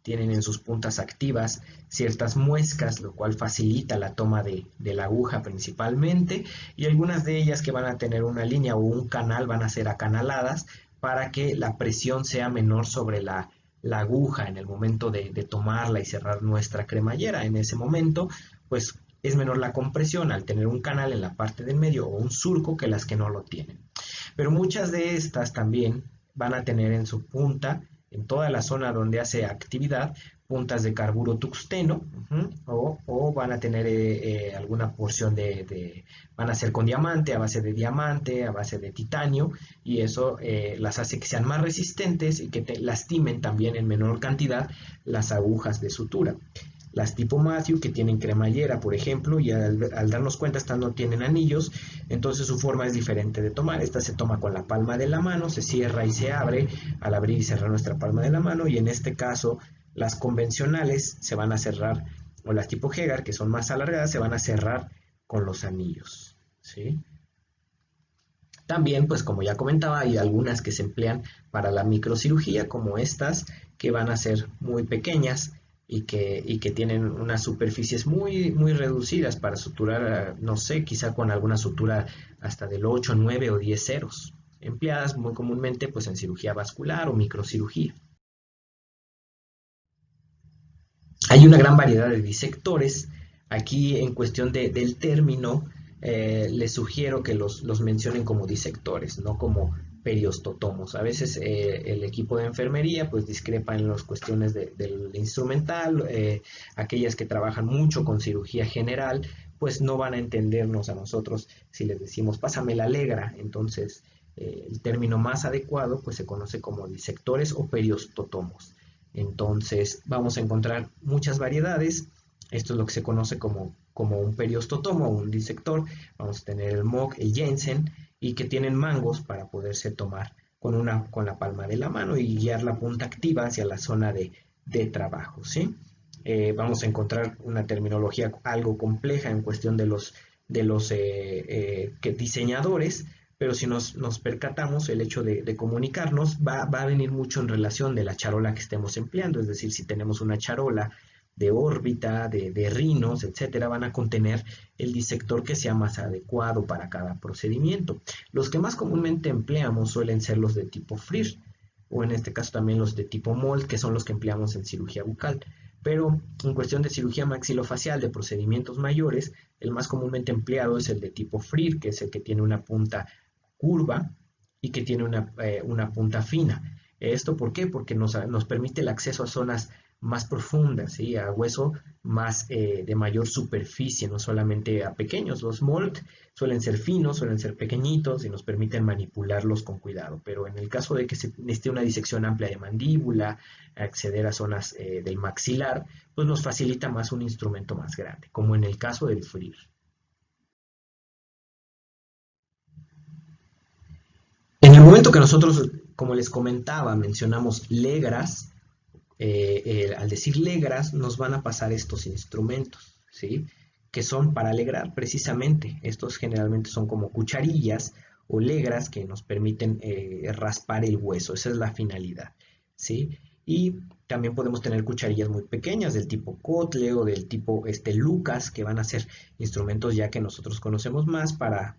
en sus puntas activas ciertas muescas, lo cual facilita la toma de la aguja principalmente, y algunas de ellas que van a tener una línea o un canal van a ser acanaladas para que la presión sea menor sobre la aguja en el momento de tomarla y cerrar nuestra cremallera. En ese momento, pues es menor la compresión al tener un canal en la parte del medio o un surco que las que no lo tienen. Pero muchas de estas también van a tener en su punta, en toda la zona donde hace actividad, puntas de carburo tuxteno, o van a tener alguna porción van a ser con diamante, a base de titanio, y eso las hace que sean más resistentes y que te lastimen también en menor cantidad las agujas de sutura. Las tipo Matthew, que tienen cremallera, por ejemplo, y al darnos cuenta, estas no tienen anillos, entonces su forma es diferente de tomar. Esta se toma con la palma de la mano, se cierra y se abre al abrir y cerrar nuestra palma de la mano, y en este caso las convencionales se van a cerrar, o las tipo Hegar, que son más alargadas, se van a cerrar con los anillos, ¿sí? También, pues como ya comentaba, hay algunas que se emplean para la microcirugía, como estas, que van a ser muy pequeñas y que tienen unas superficies muy reducidas para suturar, no sé, quizá con alguna sutura hasta del 8, 9 o 10 ceros, empleadas muy comúnmente pues en cirugía vascular o microcirugía. Hay una gran variedad de disectores. Aquí en cuestión del término, les sugiero que los mencionen como disectores, no como periostotomos. A veces el equipo de enfermería pues discrepa en las cuestiones del instrumental. Aquellas que trabajan mucho con cirugía general pues no van a entendernos a nosotros si les decimos pásame la alegra. Entonces el término más adecuado pues se conoce como disectores o periostotomos. Entonces vamos a encontrar muchas variedades. Esto es lo que se conoce como un periostotomo o un disector. Vamos a tener el Moog, el Jensen, y que tienen mangos para poderse tomar con la palma de la mano y guiar la punta activa hacia la zona de trabajo, ¿sí? Vamos a encontrar una terminología algo compleja en cuestión de los diseñadores, pero si nos percatamos, el hecho de comunicarnos va a venir mucho en relación de la charola que estemos empleando. Es decir, si tenemos una charola de órbita, de rinos, etcétera, van a contener el disector que sea más adecuado para cada procedimiento. Los que más comúnmente empleamos suelen ser los de tipo FRIR, o en este caso también los de tipo MOLD, que son los que empleamos en cirugía bucal. Pero en cuestión de cirugía maxilofacial, de procedimientos mayores, el más comúnmente empleado es el de tipo FRIR, que es el que tiene una punta curva y que tiene una punta fina. ¿Esto por qué? Porque nos permite el acceso a zonas más profundas, ¿sí? A hueso más de mayor superficie, no solamente a pequeños. Los mold suelen ser finos, suelen ser pequeñitos y nos permiten manipularlos con cuidado, pero en el caso de que se necesite una disección amplia de mandíbula, acceder a zonas del maxilar, pues nos facilita más un instrumento más grande, como en el caso del FRIR. En el momento que nosotros, como les comentaba, mencionamos legras, al decir legras nos van a pasar estos instrumentos, ¿sí? Que son para alegrar precisamente. Estos generalmente son como cucharillas o legras que nos permiten raspar el hueso. Esa es la finalidad, ¿sí? Y también podemos tener cucharillas muy pequeñas del tipo Kotle o del tipo Lucas, que van a ser instrumentos ya que nosotros conocemos más para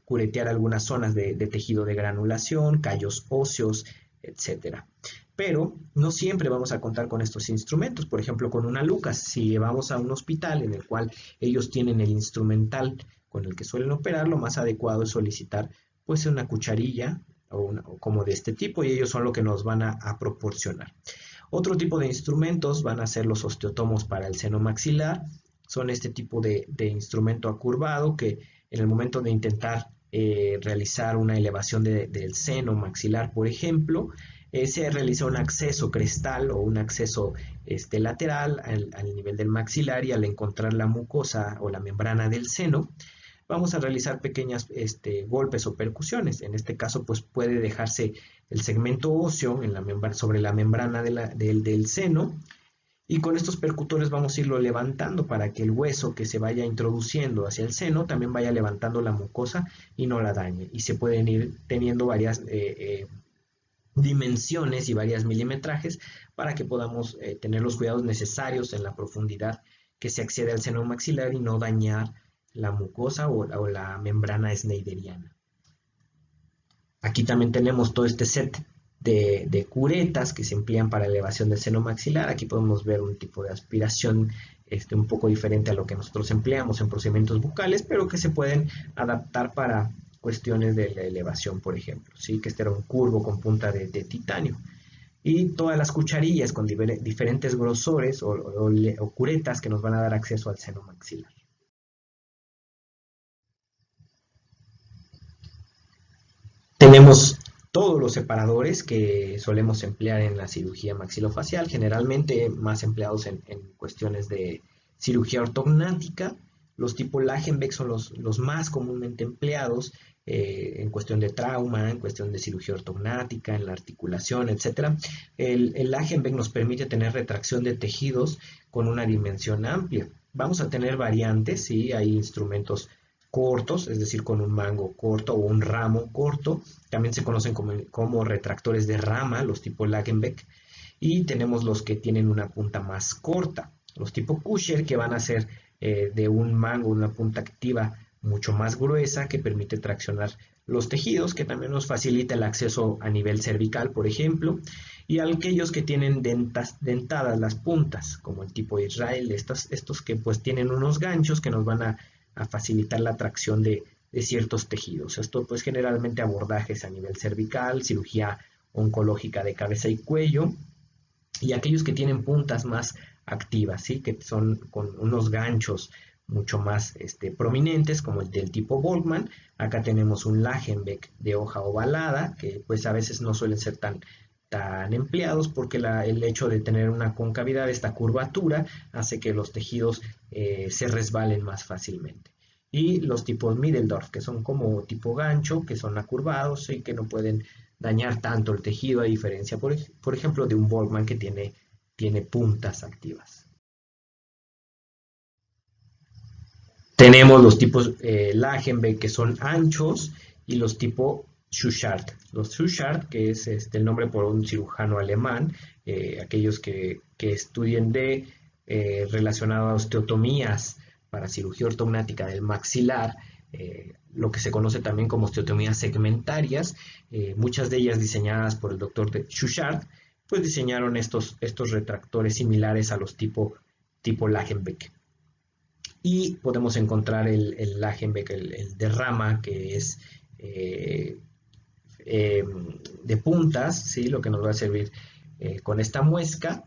curetear algunas zonas de tejido de granulación, callos óseos, etcétera. Pero no siempre vamos a contar con estos instrumentos. Por ejemplo, con una Lucas, si vamos a un hospital en el cual ellos tienen el instrumental con el que suelen operar, lo más adecuado es solicitar pues una cucharilla o como de este tipo, y ellos son lo que nos van a proporcionar. Otro tipo de instrumentos van a ser los osteotomos para el seno maxilar. Son este tipo de instrumento acurvado que en el momento de intentar realizar una elevación del seno maxilar, por ejemplo, se realiza un acceso crestal o un acceso lateral al nivel del maxilar, y al encontrar la mucosa o la membrana del seno, vamos a realizar pequeñas golpes o percusiones. En este caso, pues puede dejarse el segmento óseo sobre la membrana del seno, y con estos percutores vamos a irlo levantando para que el hueso que se vaya introduciendo hacia el seno también vaya levantando la mucosa y no la dañe. Y se pueden ir teniendo varias dimensiones y varias milimetrajes para que podamos tener los cuidados necesarios en la profundidad que se accede al seno maxilar y no dañar la mucosa o la membrana schneideriana. Aquí también tenemos todo este set de curetas que se emplean para elevación del seno maxilar. Aquí podemos ver un tipo de aspiración un poco diferente a lo que nosotros empleamos en procedimientos bucales, pero que se pueden adaptar para cuestiones de la elevación, por ejemplo, ¿sí? Que este era un curvo con punta de titanio. Y todas las cucharillas con diferentes grosores o curetas que nos van a dar acceso al seno maxilar. Tenemos todos los separadores que solemos emplear en la cirugía maxilofacial, generalmente más empleados en cuestiones de cirugía ortognática. Los tipo Lagenbeck son los más comúnmente empleados en cuestión de trauma, en cuestión de cirugía ortognática, en la articulación, etc. El Lagenbeck nos permite tener retracción de tejidos con una dimensión amplia. Vamos a tener variantes, ¿sí? Hay instrumentos cortos, es decir, con un mango corto o un ramo corto. También se conocen como retractores de rama, los tipo Lagenbeck. Y tenemos los que tienen una punta más corta, los tipo Kusher, que van a ser de un mango, una punta activa mucho más gruesa que permite traccionar los tejidos, que también nos facilita el acceso a nivel cervical, por ejemplo, y aquellos que tienen dentadas las puntas, como el tipo Israel, estos que pues tienen unos ganchos que nos van a facilitar la tracción de ciertos tejidos. Esto pues generalmente abordajes a nivel cervical, cirugía oncológica de cabeza y cuello, y aquellos que tienen puntas más activas, ¿sí? Que son con unos ganchos mucho más prominentes, como el del tipo Volkmann. Acá tenemos un Lagenbeck de hoja ovalada, que pues a veces no suelen ser tan empleados porque el hecho de tener una concavidad, esta curvatura, hace que los tejidos se resbalen más fácilmente. Y los tipos Middeldorf, que son como tipo gancho, que son acurvados y que no pueden dañar tanto el tejido, a diferencia, por ejemplo, de un Volkmann que tiene puntas activas. Tenemos los tipos Lagenbeck, que son anchos, y los tipos Schuchard. Los Schuchard, que es el nombre por un cirujano alemán, aquellos que estudien relacionado a osteotomías para cirugía ortognática del maxilar, lo que se conoce también como osteotomías segmentarias, muchas de ellas diseñadas por el doctor Schuchard, pues diseñaron estos retractores similares a los tipo Lagenbeck. Y podemos encontrar el Lagenbeck, el de rama, que es de puntas, ¿sí? Lo que nos va a servir con esta muesca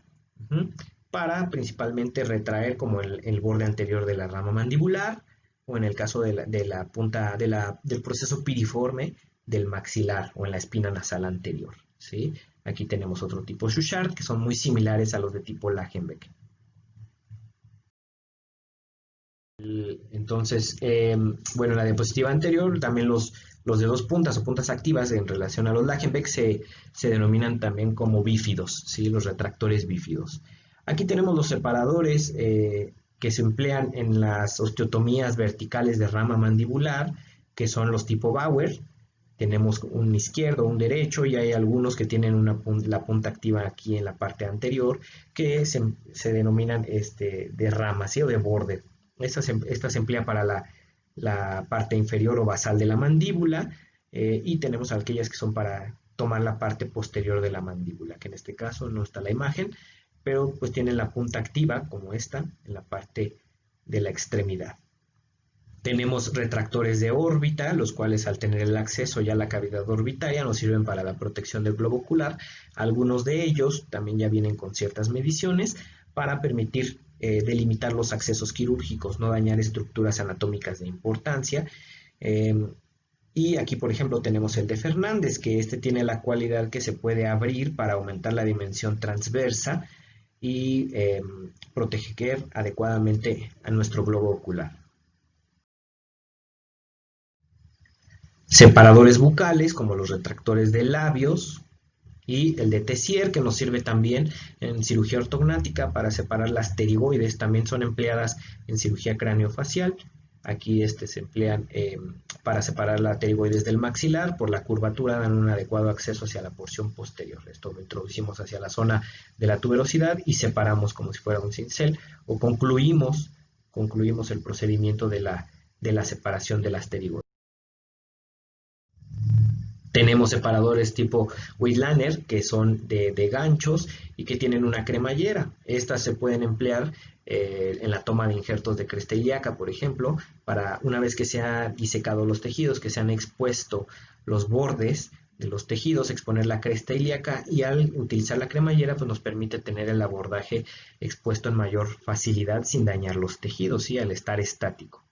para principalmente retraer como el borde anterior de la rama mandibular, o en el caso de la punta del proceso piriforme del maxilar o en la espina nasal anterior, ¿sí? Aquí tenemos otro tipo Schuchard, que son muy similares a los de tipo Lagenbeck. Entonces, bueno, en la diapositiva anterior también los de dos puntas o puntas activas en relación a los Lagenbeck se denominan también como bífidos, ¿sí? Los retractores bífidos. Aquí tenemos los separadores que se emplean en las osteotomías verticales de rama mandibular, que son los tipo Bauer. Tenemos un izquierdo, un derecho, y hay algunos que tienen la punta activa aquí en la parte anterior, que se denominan de rama, ¿sí? O de borde. Esta se emplea para la parte inferior o basal de la mandíbula, y tenemos aquellas que son para tomar la parte posterior de la mandíbula, que en este caso no está la imagen, pero pues tienen la punta activa, como esta, en la parte de la extremidad. Tenemos retractores de órbita, los cuales al tener el acceso ya a la cavidad orbitaria nos sirven para la protección del globo ocular. Algunos de ellos también ya vienen con ciertas mediciones para permitir delimitar los accesos quirúrgicos, no dañar estructuras anatómicas de importancia. Y aquí, por ejemplo, tenemos el de Fernández, que este tiene la cualidad que se puede abrir para aumentar la dimensión transversa y proteger adecuadamente a nuestro globo ocular. Separadores bucales, como los retractores de labios, y el de Tessier, que nos sirve también en cirugía ortognática para separar las pterigoides, también son empleadas en cirugía craneofacial. Aquí se emplean para separar la pterigoides del maxilar, por la curvatura dan un adecuado acceso hacia la porción posterior. Esto lo introducimos hacia la zona de la tuberosidad y separamos como si fuera un cincel, o concluimos el procedimiento de la separación de las pterigoides. Tenemos separadores tipo Wieslander, que son de ganchos y que tienen una cremallera. Estas se pueden emplear en la toma de injertos de cresta ilíaca, por ejemplo, para una vez que se han disecado los tejidos, que se han expuesto los bordes de los tejidos, exponer la cresta ilíaca, y al utilizar la cremallera pues nos permite tener el abordaje expuesto en mayor facilidad sin dañar los tejidos, ¿sí? Al estar estático.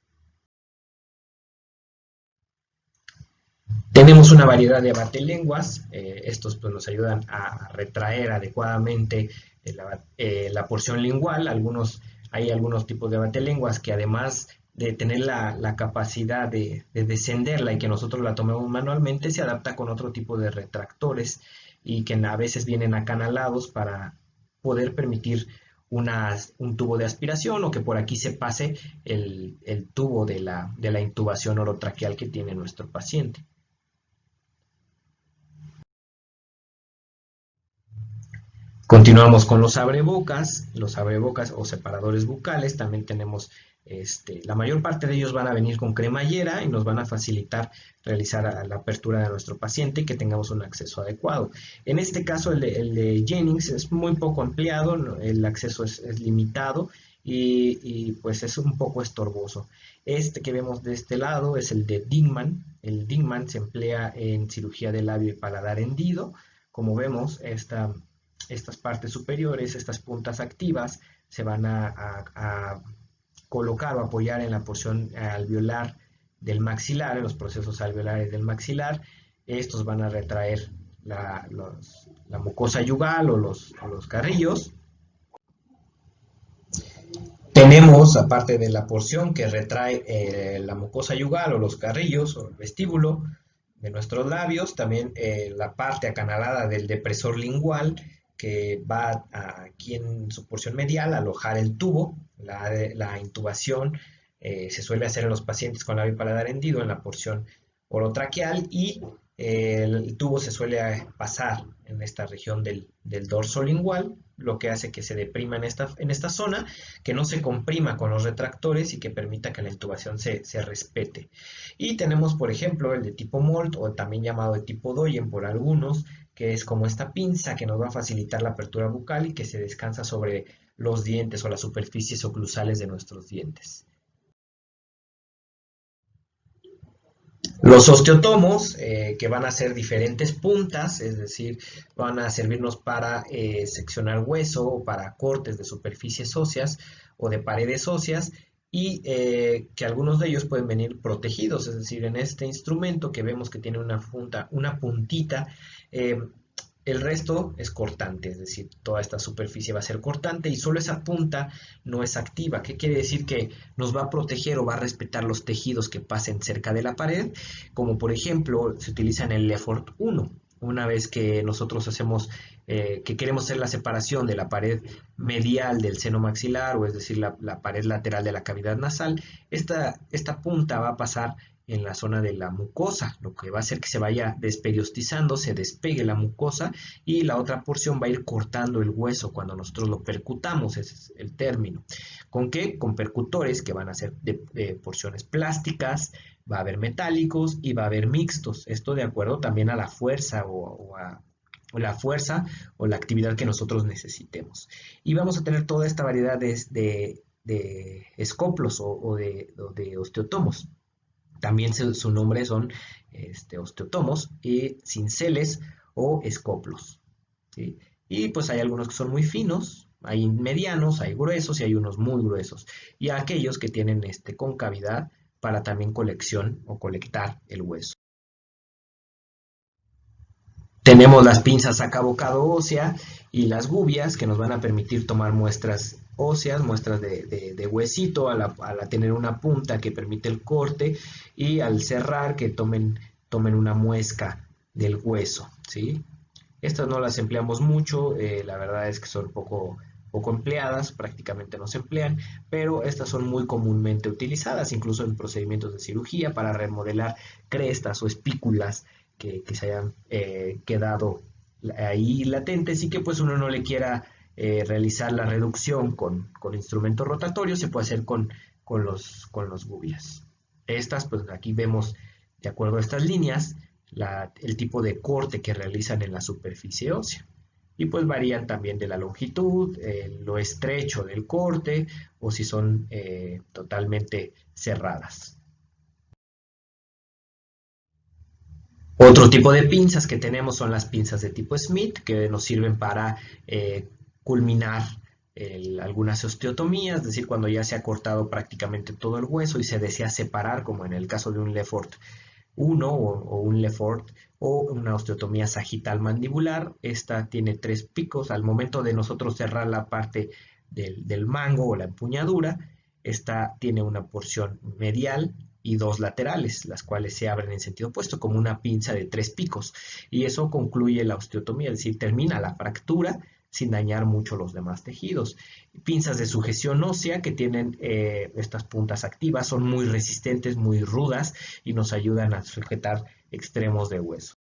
Tenemos una variedad de abatelenguas, estos pues, nos ayudan a retraer adecuadamente la porción lingual. Hay algunos tipos de abatelenguas que, además de tener la capacidad de descenderla y que nosotros la tomemos manualmente, se adapta con otro tipo de retractores y que a veces vienen acanalados para poder permitir un tubo de aspiración, o que por aquí se pase el tubo de la intubación orotraqueal que tiene nuestro paciente. Continuamos con los abrebocas o separadores bucales. También tenemos, la mayor parte de ellos van a venir con cremallera y nos van a facilitar realizar la apertura de nuestro paciente y que tengamos un acceso adecuado. En este caso, el de Jennings es muy poco empleado, el acceso es limitado y pues es un poco estorboso. Este que vemos de este lado es el de Dingman. El Dingman se emplea en cirugía de labio y paladar hendido. Como vemos, estas partes superiores, estas puntas activas, se van a colocar o apoyar en la porción alveolar del maxilar, en los procesos alveolares del maxilar. Estos van a retraer la mucosa yugal o los carrillos. Tenemos, aparte de la porción que retrae la mucosa yugal o los carrillos o el vestíbulo de nuestros labios, también la parte acanalada del depresor lingual, que va aquí en su porción medial a alojar el tubo. La intubación se suele hacer en los pacientes con labio y paladar hendido en la porción orotraqueal, y el tubo se suele pasar en esta región del dorso lingual, lo que hace que se deprima en esta zona, que no se comprima con los retractores y que permita que la intubación se respete. Y tenemos, por ejemplo, el de tipo Molt, o también llamado de tipo Doyen por algunos, que es como esta pinza que nos va a facilitar la apertura bucal y que se descansa sobre los dientes o las superficies oclusales de nuestros dientes. Los osteotomos, que van a ser diferentes puntas, es decir, van a servirnos para seccionar hueso o para cortes de superficies óseas o de paredes óseas, y que algunos de ellos pueden venir protegidos, es decir, en este instrumento que vemos que tiene una puntita, el resto es cortante, es decir, toda esta superficie va a ser cortante y solo esa punta no es activa. ¿Qué quiere decir? Que nos va a proteger o va a respetar los tejidos que pasen cerca de la pared, como por ejemplo se utiliza en el Lefort 1. Una vez que nosotros que queremos hacer la separación de la pared medial del seno maxilar, o es decir, la pared lateral de la cavidad nasal, esta punta va a pasar en la zona de la mucosa, lo que va a hacer que se vaya desperiostizando, se despegue la mucosa y la otra porción va a ir cortando el hueso cuando nosotros lo percutamos, ese es el término. ¿Con qué? Con percutores que van a ser de porciones plásticas, va a haber metálicos y va a haber mixtos. Esto de acuerdo también a la fuerza o la fuerza o la actividad que nosotros necesitemos. Y vamos a tener toda esta variedad de escoplos o de osteotomos. También su nombre son osteotomos y cinceles o escoplos, ¿sí? Y pues hay algunos que son muy finos, hay medianos, hay gruesos y hay unos muy gruesos. Y aquellos que tienen concavidad para también colección o colectar el hueso. Tenemos las pinzas sacabocado ósea y las gubias que nos van a permitir tomar muestras óseas, muestras de huesito, al tener una punta que permite el corte y al cerrar que tomen una muesca del hueso, ¿sí? Estas no las empleamos mucho, la verdad es que son poco empleadas, prácticamente no se emplean, pero estas son muy comúnmente utilizadas, incluso en procedimientos de cirugía para remodelar crestas o espículas que se hayan quedado ahí latentes y que pues uno no le quiera realizar la reducción con instrumentos rotatorios, se puede hacer con los gubias. Estas, pues aquí vemos, de acuerdo a estas líneas, el tipo de corte que realizan en la superficie ósea. Y pues varían también de la longitud, lo estrecho del corte o si son totalmente cerradas. Otro tipo de pinzas que tenemos son las pinzas de tipo Smith, que nos sirven para culminar algunas osteotomías, es decir, cuando ya se ha cortado prácticamente todo el hueso y se desea separar, como en el caso de un Lefort 1 o un Lefort o una osteotomía sagital mandibular. Esta tiene 3 picos. Al momento de nosotros cerrar la parte del mango o la empuñadura, esta tiene una porción medial y 2 laterales, las cuales se abren en sentido opuesto, como una pinza de 3 picos. Y eso concluye la osteotomía, es decir, termina la fractura sin dañar mucho los demás tejidos. Pinzas de sujeción ósea que tienen estas puntas activas, son muy resistentes, muy rudas y nos ayudan a sujetar extremos de hueso.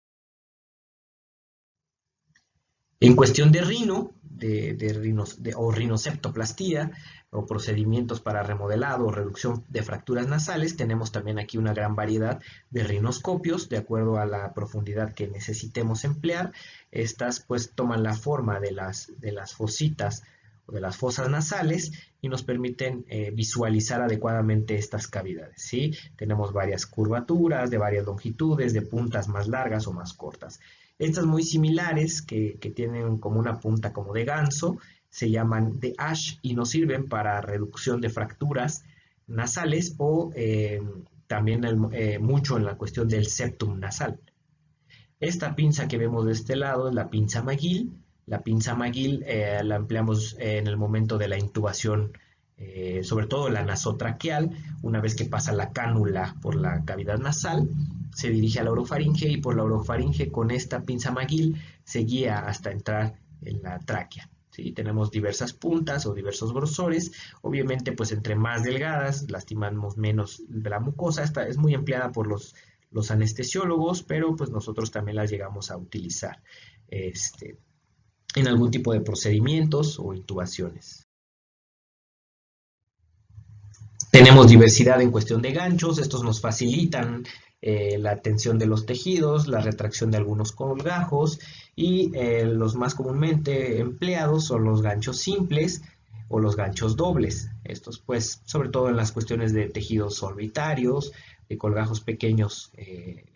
En cuestión de o rinoceptoplastía o procedimientos para remodelado o reducción de fracturas nasales, tenemos también aquí una gran variedad de rinoscopios de acuerdo a la profundidad que necesitemos emplear. Estas pues toman la forma de las fositas o de las fosas nasales y nos permiten visualizar adecuadamente estas cavidades, ¿sí? Tenemos varias curvaturas de varias longitudes, de puntas más largas o más cortas. Estas muy similares, que tienen como una punta como de ganso, se llaman de Ash y nos sirven para reducción de fracturas nasales o también mucho en la cuestión del septum nasal. Esta pinza que vemos de este lado es la pinza McGill. La pinza McGill la empleamos en el momento de la intubación, sobre todo la nasotraqueal, una vez que pasa la cánula por la cavidad nasal, se dirige a la orofaringe y por la orofaringe con esta pinza McGill se guía hasta entrar en la tráquea. ¿Sí? Tenemos diversas puntas o diversos grosores, obviamente pues entre más delgadas lastimamos menos la mucosa. Esta es muy empleada por los anestesiólogos, pero pues nosotros también las llegamos a utilizar en algún tipo de procedimientos o intubaciones. Tenemos diversidad en cuestión de ganchos, estos nos facilitan la tensión de los tejidos, la retracción de algunos colgajos y los más comúnmente empleados son los ganchos simples o los ganchos dobles. Estos pues sobre todo en las cuestiones de tejidos orbitarios, de colgajos pequeños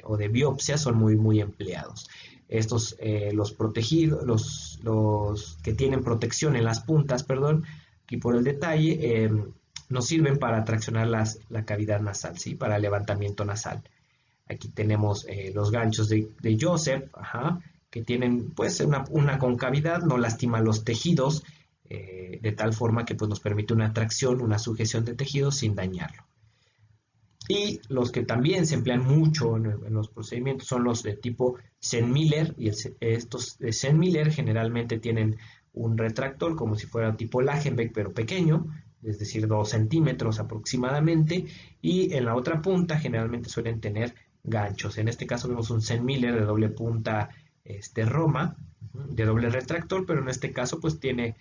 o de biopsia son muy empleados. Estos, los protegidos, los que tienen protección en las puntas, perdón, aquí por el detalle, nos sirven para traccionar la cavidad nasal, ¿sí? Para el levantamiento nasal. Aquí tenemos los ganchos de Joseph, que tienen pues una concavidad, no lastima los tejidos, de tal forma que pues, nos permite una tracción, una sujeción de tejidos sin dañarlo. Y los que también se emplean mucho en los procedimientos son los de tipo Senn-Miller, y estos de Senn-Miller generalmente tienen un retractor como si fuera tipo Lagenbeck, pero pequeño, es decir, 2 centímetros aproximadamente, y en la otra punta generalmente suelen tener ganchos. En este caso vemos un Zen Miller de doble punta Roma, de doble retractor, pero en este caso pues tiene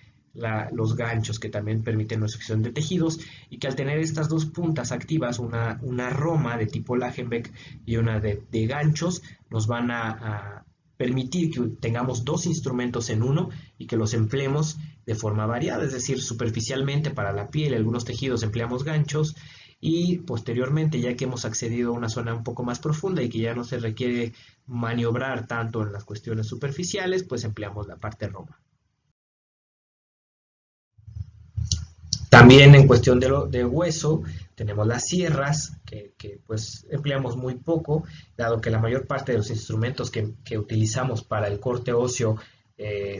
los ganchos que también permiten la succión de tejidos, y que al tener estas dos puntas activas, una Roma de tipo Lagenbeck y una de ganchos, nos van a permitir que tengamos dos instrumentos en uno y que los empleemos de forma variada, es decir, superficialmente para la piel y algunos tejidos empleamos ganchos, y posteriormente, ya que hemos accedido a una zona un poco más profunda y que ya no se requiere maniobrar tanto en las cuestiones superficiales, pues empleamos la parte Roma. También en cuestión de hueso, tenemos las sierras, que pues empleamos muy poco, dado que la mayor parte de los instrumentos que utilizamos para el corte óseo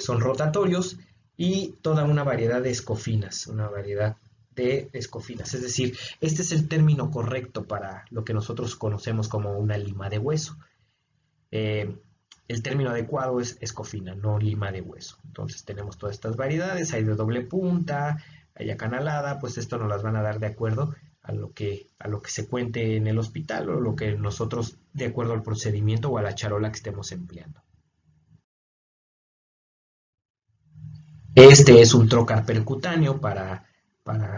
son rotatorios, y toda una variedad de escofinas, es decir, este es el término correcto para lo que nosotros conocemos como una lima de hueso. El término adecuado es escofina, no lima de hueso. Entonces tenemos todas estas variedades, hay de doble punta, hay acanalada, pues esto nos las van a dar de acuerdo a lo que se cuente en el hospital, o lo que nosotros, de acuerdo al procedimiento o a la charola que estemos empleando. Este es un trocar percutáneo para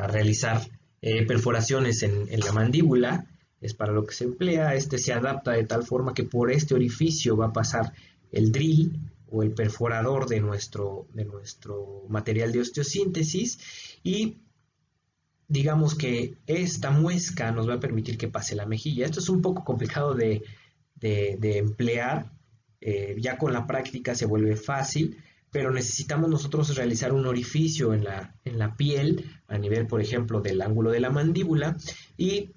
realizar perforaciones en la mandíbula, es para lo que se emplea. Este se adapta de tal forma que por este orificio va a pasar el drill o el perforador de nuestro material de osteosíntesis, y digamos que esta muesca nos va a permitir que pase la mejilla. Esto es un poco complicado de emplear, ya con la práctica se vuelve fácil, pero necesitamos nosotros realizar un orificio en la piel, a nivel, por ejemplo, del ángulo de la mandíbula, y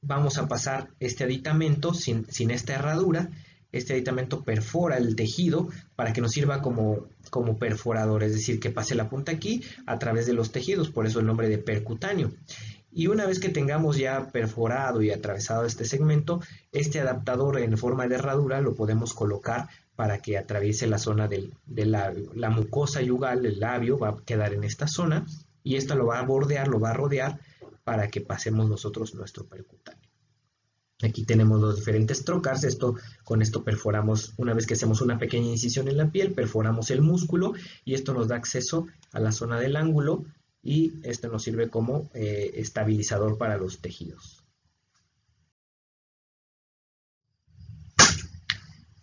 vamos a pasar este aditamento sin esta herradura. Este aditamento perfora el tejido para que nos sirva como perforador, es decir, que pase la punta aquí a través de los tejidos, por eso el nombre de percutáneo. Y una vez que tengamos ya perforado y atravesado este segmento, este adaptador en forma de herradura lo podemos colocar para que atraviese la zona del labio. La mucosa yugal, el labio, va a quedar en esta zona, y esta lo va a bordear, lo va a rodear, para que pasemos nosotros nuestro percutáneo. Aquí tenemos los diferentes trocars. Con esto perforamos, una vez que hacemos una pequeña incisión en la piel, perforamos el músculo, y esto nos da acceso a la zona del ángulo, y esto nos sirve como estabilizador para los tejidos.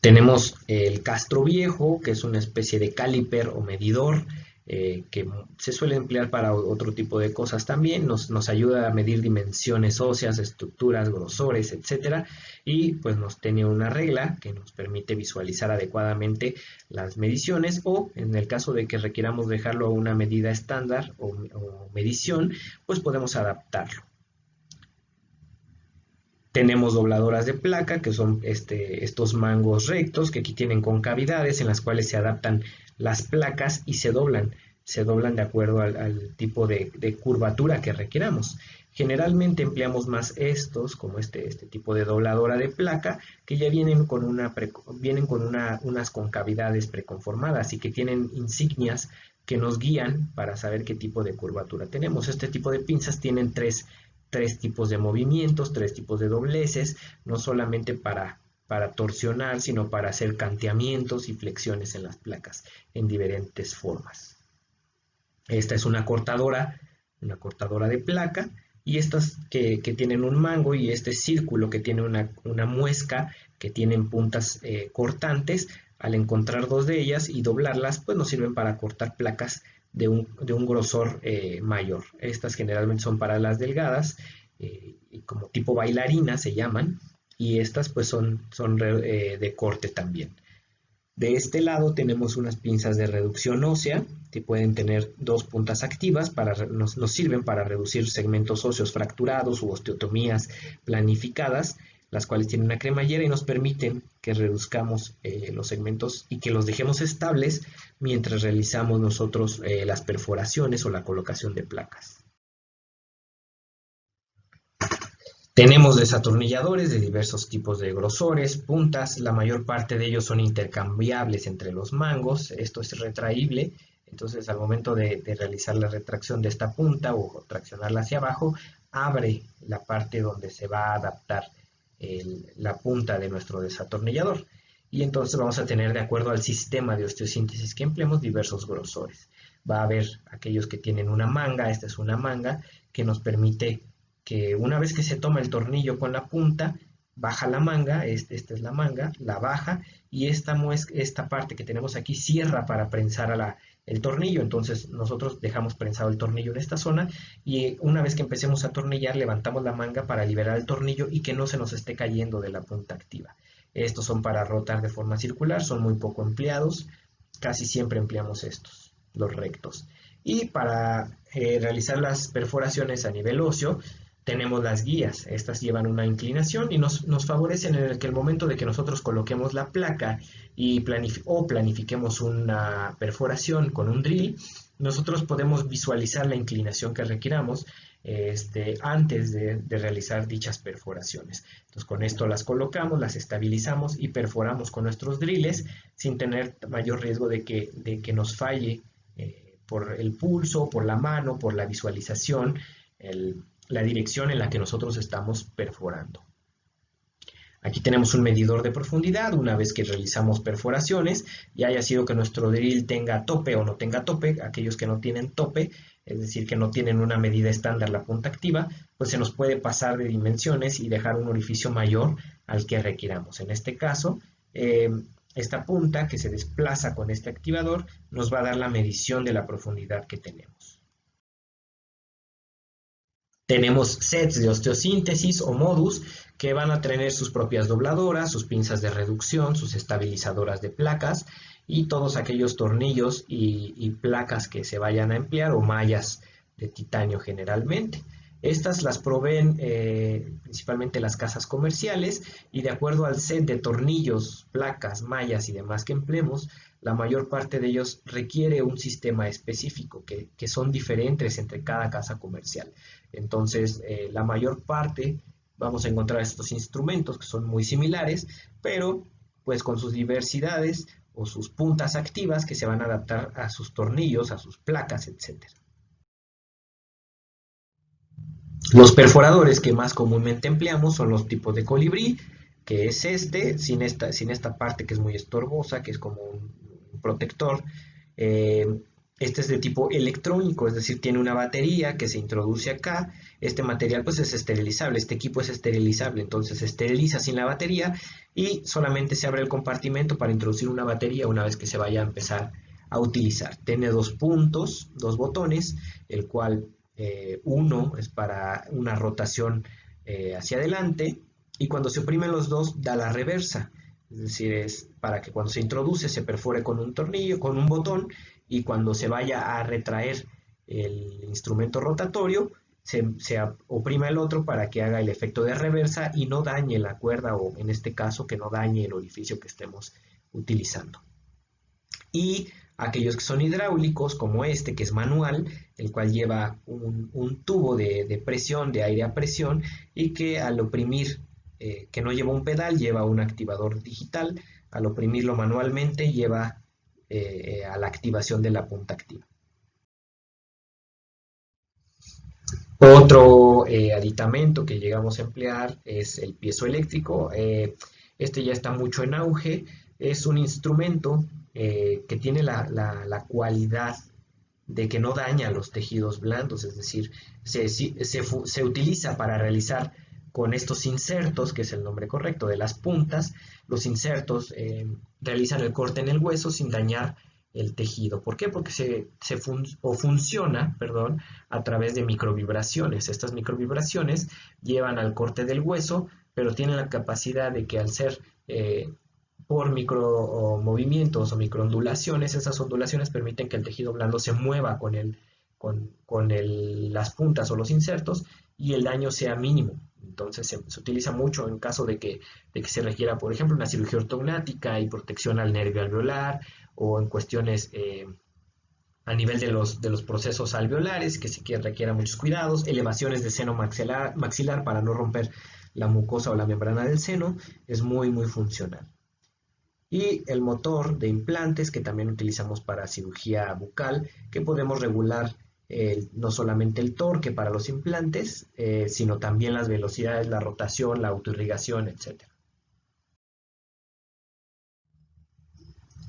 Tenemos el castro viejo, que es una especie de caliper o medidor, que se suele emplear para otro tipo de cosas también. Nos ayuda a medir dimensiones óseas, estructuras, grosores, etc. Y pues nos tiene una regla que nos permite visualizar adecuadamente las mediciones, o en el caso de que requiramos dejarlo a una medida estándar o medición, pues podemos adaptarlo. Tenemos dobladoras de placa, que son estos mangos rectos que aquí tienen concavidades en las cuales se adaptan las placas y se doblan de acuerdo al tipo de curvatura que requiramos. Generalmente empleamos más estos, como este tipo de dobladora de placa, que ya vienen con unas concavidades preconformadas y que tienen insignias que nos guían para saber qué tipo de curvatura tenemos. Este tipo de pinzas tienen tres tipos de movimientos, 3 tipos de dobleces, no solamente para torsionar, sino para hacer canteamientos y flexiones en las placas en diferentes formas. Esta es una cortadora de placa, y estas que tienen un mango, y este círculo que tiene una muesca que tienen puntas cortantes. Al encontrar dos de ellas y doblarlas, pues nos sirven para cortar placas de un grosor mayor. Estas generalmente son para las delgadas, como tipo bailarina se llaman, y estas pues son de corte también. De este lado tenemos unas pinzas de reducción ósea, que pueden tener dos puntas activas, nos sirven para reducir segmentos óseos fracturados u osteotomías planificadas, las cuales tienen una cremallera y nos permiten que reduzcamos los segmentos y que los dejemos estables mientras realizamos nosotros las perforaciones o la colocación de placas. Tenemos desatornilladores de diversos tipos de grosores, puntas. La mayor parte de ellos son intercambiables entre los mangos. Esto es retraíble, Entonces, al momento de realizar la retracción de esta punta o traccionarla hacia abajo, abre la parte donde se va a adaptar la punta de nuestro desatornillador. Y entonces vamos a tener, de acuerdo al sistema de osteosíntesis que empleemos, diversos grosores. Va a haber aquellos que tienen una manga, esta es una manga, que nos permite que una vez que se toma el tornillo con la punta, baja la manga, esta es la manga, la baja, y esta parte que tenemos aquí cierra para prensar el tornillo. Entonces nosotros dejamos prensado el tornillo en esta zona, y una vez que empecemos a atornillar, levantamos la manga para liberar el tornillo y que no se nos esté cayendo de la punta activa. Estos son para rotar de forma circular, son muy poco empleados, casi siempre empleamos estos, los rectos. Y para realizar las perforaciones a nivel óseo, tenemos las guías. Estas llevan una inclinación y nos favorecen en el momento de que nosotros coloquemos la placa y planifiquemos una perforación con un drill, nosotros podemos visualizar la inclinación que requiramos antes de realizar dichas perforaciones. Entonces, con esto las colocamos, las estabilizamos y perforamos con nuestros drills sin tener mayor riesgo de que nos falle por el pulso, por la mano, por la visualización, la dirección en la que nosotros estamos perforando. Aquí tenemos un medidor de profundidad. Una vez que realizamos perforaciones, ya haya sido que nuestro drill tenga tope o no tenga tope, aquellos que no tienen tope, es decir, que no tienen una medida estándar la punta activa, pues se nos puede pasar de dimensiones y dejar un orificio mayor al que requiramos. En este caso, esta punta que se desplaza con este activador nos va a dar la medición de la profundidad que tenemos. Tenemos sets de osteosíntesis o modus que van a tener sus propias dobladoras, sus pinzas de reducción, sus estabilizadoras de placas y todos aquellos tornillos y placas que se vayan a emplear o mallas de titanio generalmente. Estas las proveen principalmente las casas comerciales y de acuerdo al set de tornillos, placas, mallas y demás que empleemos, la mayor parte de ellos requiere un sistema específico que son diferentes entre cada casa comercial. Entonces, la mayor parte vamos a encontrar estos instrumentos que son muy similares, pero pues con sus diversidades o sus puntas activas que se van a adaptar a sus tornillos, a sus placas, etc. Los perforadores que más comúnmente empleamos son los tipos de colibrí, que es sin esta parte que es muy estorbosa, que es como un protector. Este es de tipo electrónico, es decir, tiene una batería que se introduce acá. Este material pues es esterilizable, este equipo es esterilizable, entonces se esteriliza sin la batería y solamente se abre el compartimento para introducir una batería una vez que se vaya a empezar a utilizar. Tiene dos puntos, dos botones, el cual uno es para una rotación hacia adelante y cuando se oprimen los dos da la reversa. Es decir, es para que cuando se introduce se perfore con un tornillo, con un botón, y cuando se vaya a retraer el instrumento rotatorio, se oprima el otro para que haga el efecto de reversa y no dañe la cuerda, o en este caso que no dañe el orificio que estemos utilizando. Y aquellos que son hidráulicos, como este que es manual, el cual lleva un tubo de presión, de aire a presión, y que al oprimir, que no lleva un pedal, lleva un activador digital, al oprimirlo manualmente lleva a la activación de la punta activa. Otro aditamento que llegamos a emplear es el piezoeléctrico. Este ya está mucho en auge. Es un instrumento que tiene la cualidad de que no daña los tejidos blandos, es decir, se utiliza para realizar con estos insertos, que es el nombre correcto, de las puntas. Los insertos realizan el corte en el hueso sin dañar el tejido. ¿Por qué? Porque funciona a través de microvibraciones. Estas microvibraciones llevan al corte del hueso, pero tienen la capacidad de que al ser por micromovimientos o microondulaciones, esas ondulaciones permiten que el tejido blando se mueva con las puntas o los insertos y el daño sea mínimo. Entonces se utiliza mucho en caso de que se requiera, por ejemplo, una cirugía ortognática y protección al nervio alveolar, o en cuestiones a nivel de los procesos alveolares que requieran muchos cuidados, elevaciones de seno maxilar para no romper la mucosa o la membrana del seno, es muy, muy funcional. y el motor de implantes que también utilizamos para cirugía bucal, que podemos regular no solamente el torque para los implantes, sino también las velocidades, la rotación, la autoirrigación, etc.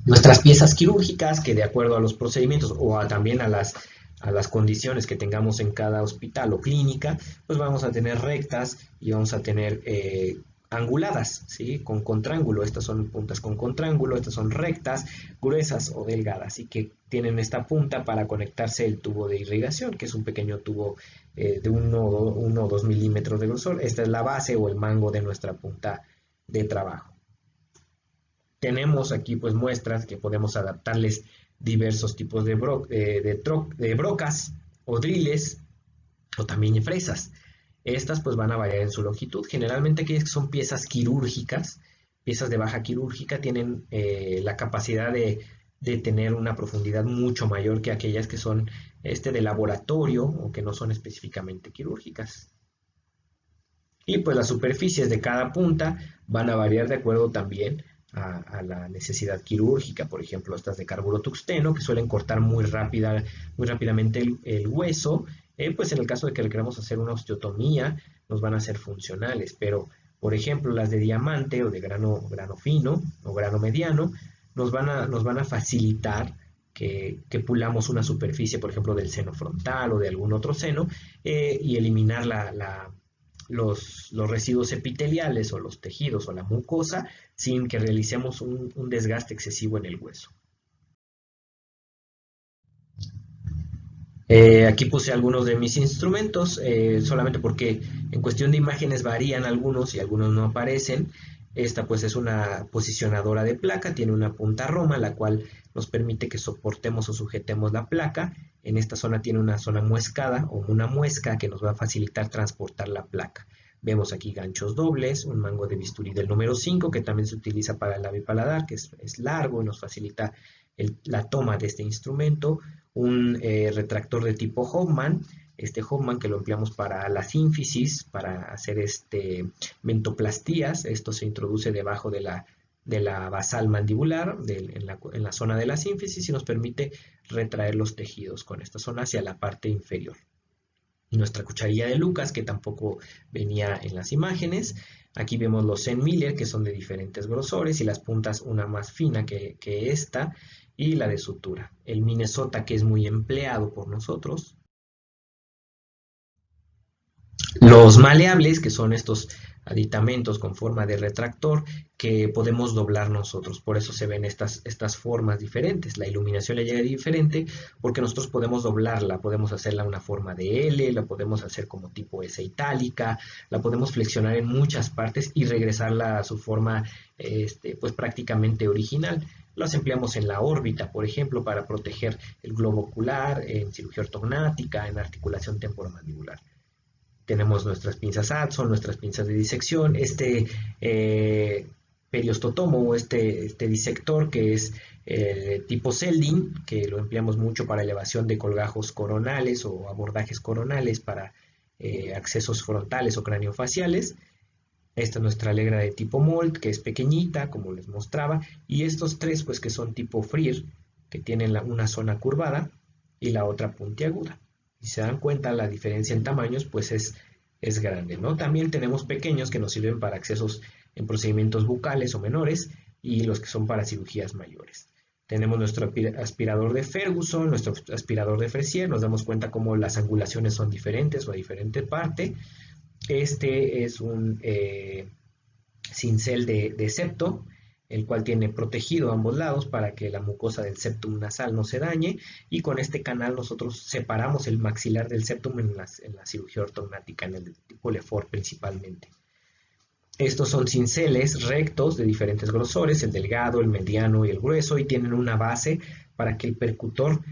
Nuestras piezas quirúrgicas, que de acuerdo a los procedimientos o también a las condiciones que tengamos en cada hospital o clínica, pues vamos a tener rectas y vamos a tener anguladas, ¿sí? Con contraángulo. Estas son puntas con contraángulo, estas son rectas, gruesas o delgadas y que tienen esta punta para conectarse el tubo de irrigación, que es un pequeño tubo de 1 o 2 milímetros de grosor. Esta es la base o el mango de nuestra punta de trabajo. Tenemos aquí pues muestras que podemos adaptarles diversos tipos de brocas o driles o también fresas. Estas pues van a variar en su longitud. Generalmente aquellas que son piezas quirúrgicas, piezas de baja quirúrgica, tienen la capacidad de tener una profundidad mucho mayor que aquellas que son de laboratorio o que no son específicamente quirúrgicas. Y pues las superficies de cada punta van a variar de acuerdo también a la necesidad quirúrgica. Por ejemplo, estas de carburo tuxteno, que suelen cortar muy rápidamente el hueso, pues en el caso de que le queramos hacer una osteotomía, nos van a ser funcionales. Pero, por ejemplo, las de diamante o de grano fino o grano mediano, nos van a facilitar que pulamos una superficie, por ejemplo, del seno frontal o de algún otro seno, y eliminar los residuos epiteliales o los tejidos o la mucosa sin que realicemos un desgaste excesivo en el hueso. Aquí puse algunos de mis instrumentos, solamente porque en cuestión de imágenes varían algunos y algunos no aparecen. Esta pues es una posicionadora de placa, tiene una punta roma, la cual nos permite que soportemos o sujetemos la placa. En esta zona tiene una zona muescada o una muesca que nos va a facilitar transportar la placa. Vemos aquí ganchos dobles, un mango de bisturí del número 5 que también se utiliza para el labio paladar, que es largo y nos facilita la toma de este instrumento, un retractor de tipo Hoffman, Hoffman que lo empleamos para la sínfisis, para hacer mentoplastías. Esto se introduce debajo de la basal mandibular, en la zona de la sínfisis, y nos permite retraer los tejidos con esta zona hacia la parte inferior. Nuestra cucharilla de Lucas, que tampoco venía en las imágenes. Aquí vemos los Zen Miller, que son de diferentes grosores, y las puntas una más fina que esta, y la de sutura. El Minnesota, que es muy empleado por nosotros. Los maleables, que son estos aditamentos con forma de retractor que podemos doblar nosotros. Por eso se ven estas formas diferentes. La iluminación le llega diferente porque nosotros podemos doblarla. Podemos hacerla una forma de L, la podemos hacer como tipo S itálica, la podemos flexionar en muchas partes y regresarla a su forma pues prácticamente original. Las empleamos en la órbita, por ejemplo, para proteger el globo ocular, en cirugía ortognática, en articulación temporomandibular. Tenemos nuestras pinzas Adson, nuestras pinzas de disección, periostotomo o este disector que es tipo Seldin, que lo empleamos mucho para elevación de colgajos coronales o abordajes coronales para accesos frontales o craniofaciales. Esta es nuestra alegra de tipo Molt, que es pequeñita, como les mostraba, y estos tres, pues que son tipo Freer, que tienen una zona curvada y la otra puntiaguda. Si se dan cuenta, la diferencia en tamaños pues es grande, ¿no? También tenemos pequeños que nos sirven para accesos en procedimientos bucales o menores y los que son para cirugías mayores. Tenemos nuestro aspirador de Ferguson, nuestro aspirador de Fresier, nos damos cuenta cómo las angulaciones son diferentes o a diferente parte. Este es un cincel de septo, el cual tiene protegido ambos lados para que la mucosa del septum nasal no se dañe, y con este canal nosotros separamos el maxilar del septum en la cirugía ortognática, en el tipo Lefort principalmente. Estos son cinceles rectos de diferentes grosores, el delgado, el mediano y el grueso, y tienen una base para que el percutor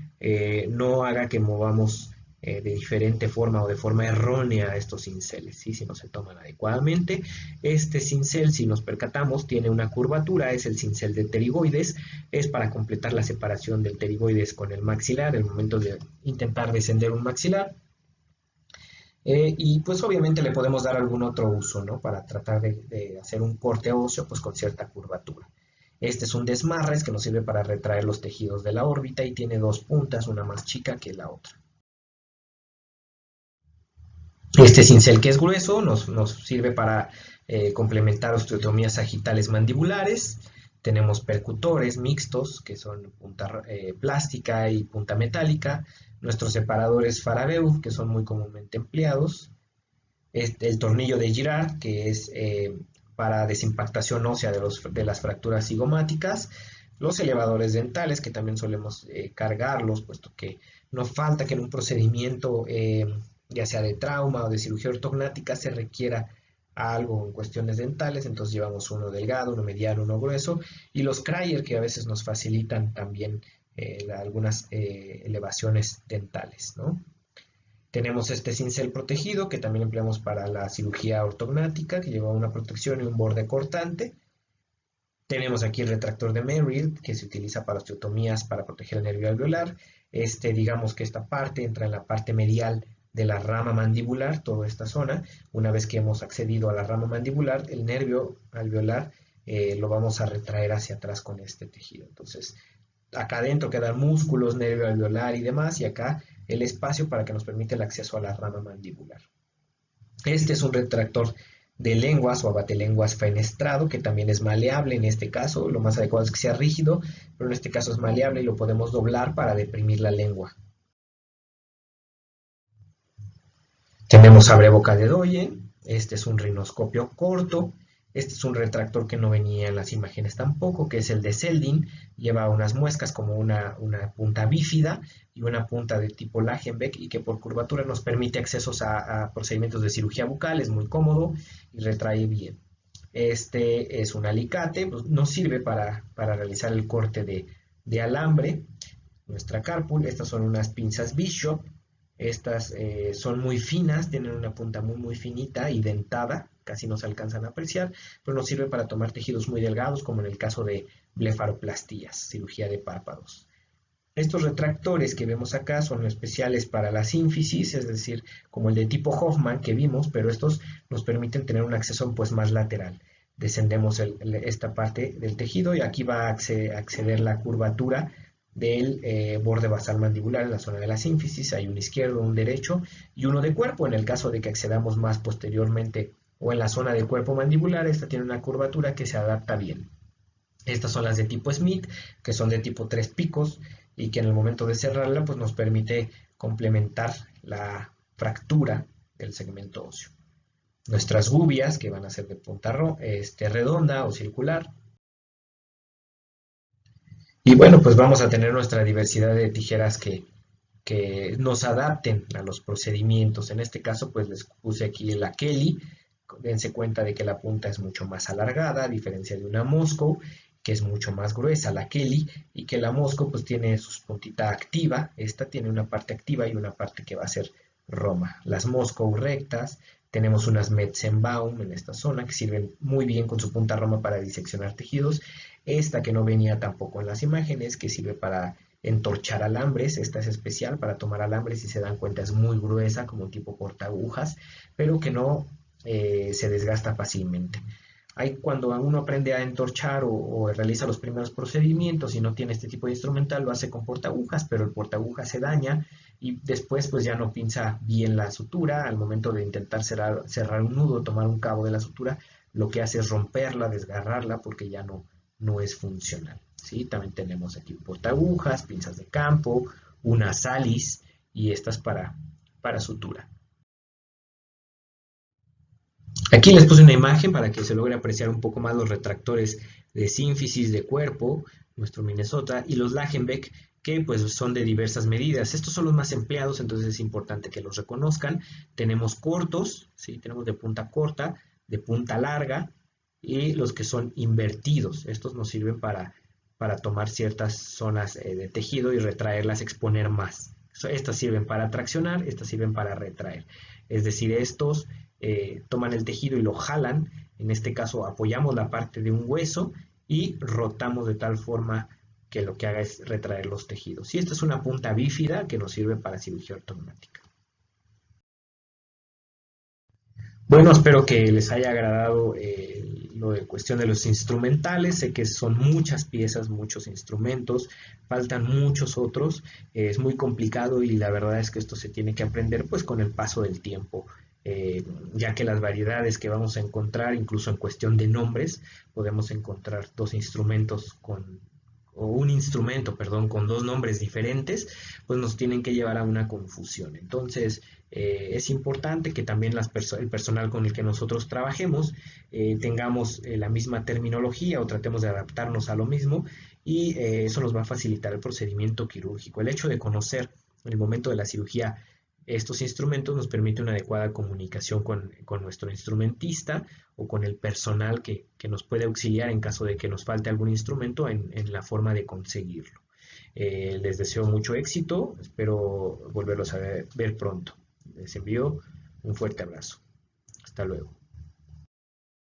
no haga que movamos de diferente forma o de forma errónea estos cinceles, ¿sí? Si no se toman adecuadamente. Este cincel, si nos percatamos, tiene una curvatura, es el cincel de pterigoides, es para completar la separación del pterigoides con el maxilar, el momento de intentar descender un maxilar. Y pues obviamente le podemos dar algún otro uso, ¿no? Para tratar de hacer un corte óseo pues con cierta curvatura. Este es un desmarres que nos sirve para retraer los tejidos de la órbita y tiene dos puntas, una más chica que la otra. Este cincel que es grueso nos sirve para complementar osteotomías sagitales mandibulares. Tenemos percutores mixtos, que son punta plástica y punta metálica. Nuestros separadores Farabeu, que son muy comúnmente empleados. El tornillo de Girard, que es para desimpactación ósea de las fracturas cigomáticas. Los elevadores dentales, que también solemos cargarlos, puesto que no falta que en un procedimiento ya sea de trauma o de cirugía ortognática, se requiera algo en cuestiones dentales, entonces llevamos uno delgado, uno mediano, uno grueso, y los Cryer que a veces nos facilitan también algunas elevaciones dentales, ¿no? Tenemos este cincel protegido que también empleamos para la cirugía ortognática, que lleva una protección y un borde cortante. Tenemos aquí el retractor de Merrill, que se utiliza para osteotomías para proteger el nervio alveolar. Digamos que esta parte entra en la parte medial de la rama mandibular, toda esta zona. Una vez que hemos accedido a la rama mandibular, el nervio alveolar lo vamos a retraer hacia atrás con este tejido. Entonces, acá adentro quedan músculos, nervio alveolar y demás, y acá el espacio para que nos permita el acceso a la rama mandibular. Este es un retractor de lenguas o abatelenguas fenestrado, que también es maleable en este caso. Lo más adecuado es que sea rígido, pero en este caso es maleable y lo podemos doblar para deprimir la lengua. Tenemos abreboca de Doyen. Este es un rinoscopio corto. Este es un retractor que no venía en las imágenes tampoco, que es el de Seldin. Lleva unas muescas como una punta bífida y una punta de tipo Lagenbeck, y que por curvatura nos permite accesos a procedimientos de cirugía bucal. Es muy cómodo y retrae bien. Este es un alicate, pues nos sirve para realizar el corte de alambre. Nuestra cárpula, estas son unas pinzas Bishop. Estas son muy finas, tienen una punta muy finita y dentada, casi no se alcanzan a apreciar, pero nos sirve para tomar tejidos muy delgados, como en el caso de blefaroplastías, cirugía de párpados. Estos retractores que vemos acá son especiales para la sínfisis, es decir, como el de tipo Hoffman que vimos, pero estos nos permiten tener un acceso pues más lateral. Descendemos esta parte del tejido y aquí va a acceder la curvatura del borde basal mandibular en la zona de la sínfisis. Hay un izquierdo, un derecho y uno de cuerpo. En el caso de que accedamos más posteriormente o en la zona del cuerpo mandibular, esta tiene una curvatura que se adapta bien. Estas son las de tipo Smith, que son de tipo 3 picos y que en el momento de cerrarla pues nos permite complementar la fractura del segmento óseo. Nuestras gubias, que van a ser de punta redonda o circular. Y bueno, pues vamos a tener nuestra diversidad de tijeras que nos adapten a los procedimientos. En este caso, pues les puse aquí la Kelly. Dense cuenta de que la punta es mucho más alargada, a diferencia de una Moscow, que es mucho más gruesa, la Kelly, y que la Moscow pues tiene su puntita activa. Esta tiene una parte activa y una parte que va a ser Roma. Las Moscow rectas, tenemos unas Metzenbaum en esta zona que sirven muy bien con su punta Roma para diseccionar tejidos. Esta que no venía tampoco en las imágenes, que sirve para entorchar alambres. Esta es especial para tomar alambres, si se dan cuenta es muy gruesa, como tipo portaagujas, pero que no se desgasta fácilmente. Hay cuando uno aprende a entorchar o realiza los primeros procedimientos y no tiene este tipo de instrumental, lo hace con portaagujas, pero el portaagujas se daña y después pues ya no pinza bien la sutura. Al momento de intentar cerrar un nudo, tomar un cabo de la sutura, lo que hace es romperla, desgarrarla, porque ya no es funcional, ¿sí? También tenemos aquí portaagujas, pinzas de campo, una Salis y estas para sutura. Aquí les puse una imagen para que se logre apreciar un poco más los retractores de sínfisis de cuerpo, nuestro Minnesota, y los Lagenbeck, que pues son de diversas medidas. Estos son los más empleados, entonces es importante que los reconozcan. Tenemos cortos, ¿sí? Tenemos de punta corta, de punta larga, y los que son invertidos. Estos nos sirven para tomar ciertas zonas de tejido y retraerlas, exponer más. Estas sirven para traccionar, estas sirven para retraer. Es decir, estos toman el tejido y lo jalan. En este caso apoyamos la parte de un hueso y rotamos de tal forma que lo que haga es retraer los tejidos. Y esta es una punta bífida que nos sirve para cirugía ortognática. Bueno, espero que les haya agradado lo de cuestión de los instrumentales. Sé que son muchas piezas, muchos instrumentos, faltan muchos otros. Es muy complicado y la verdad es que esto se tiene que aprender pues con el paso del tiempo. Ya que las variedades que vamos a encontrar, incluso en cuestión de nombres, podemos encontrar dos instrumentos o un instrumento, perdón, con dos nombres diferentes, pues nos tienen que llevar a una confusión. Entonces, es importante que también el personal con el que nosotros trabajemos tengamos la misma terminología o tratemos de adaptarnos a lo mismo y eso nos va a facilitar el procedimiento quirúrgico. El hecho de conocer en el momento de la cirugía estos instrumentos nos permite una adecuada comunicación con nuestro instrumentista o con el personal que nos puede auxiliar en caso de que nos falte algún instrumento en la forma de conseguirlo. Les deseo mucho éxito, espero volverlos a ver pronto. Les envío un fuerte abrazo. Hasta luego.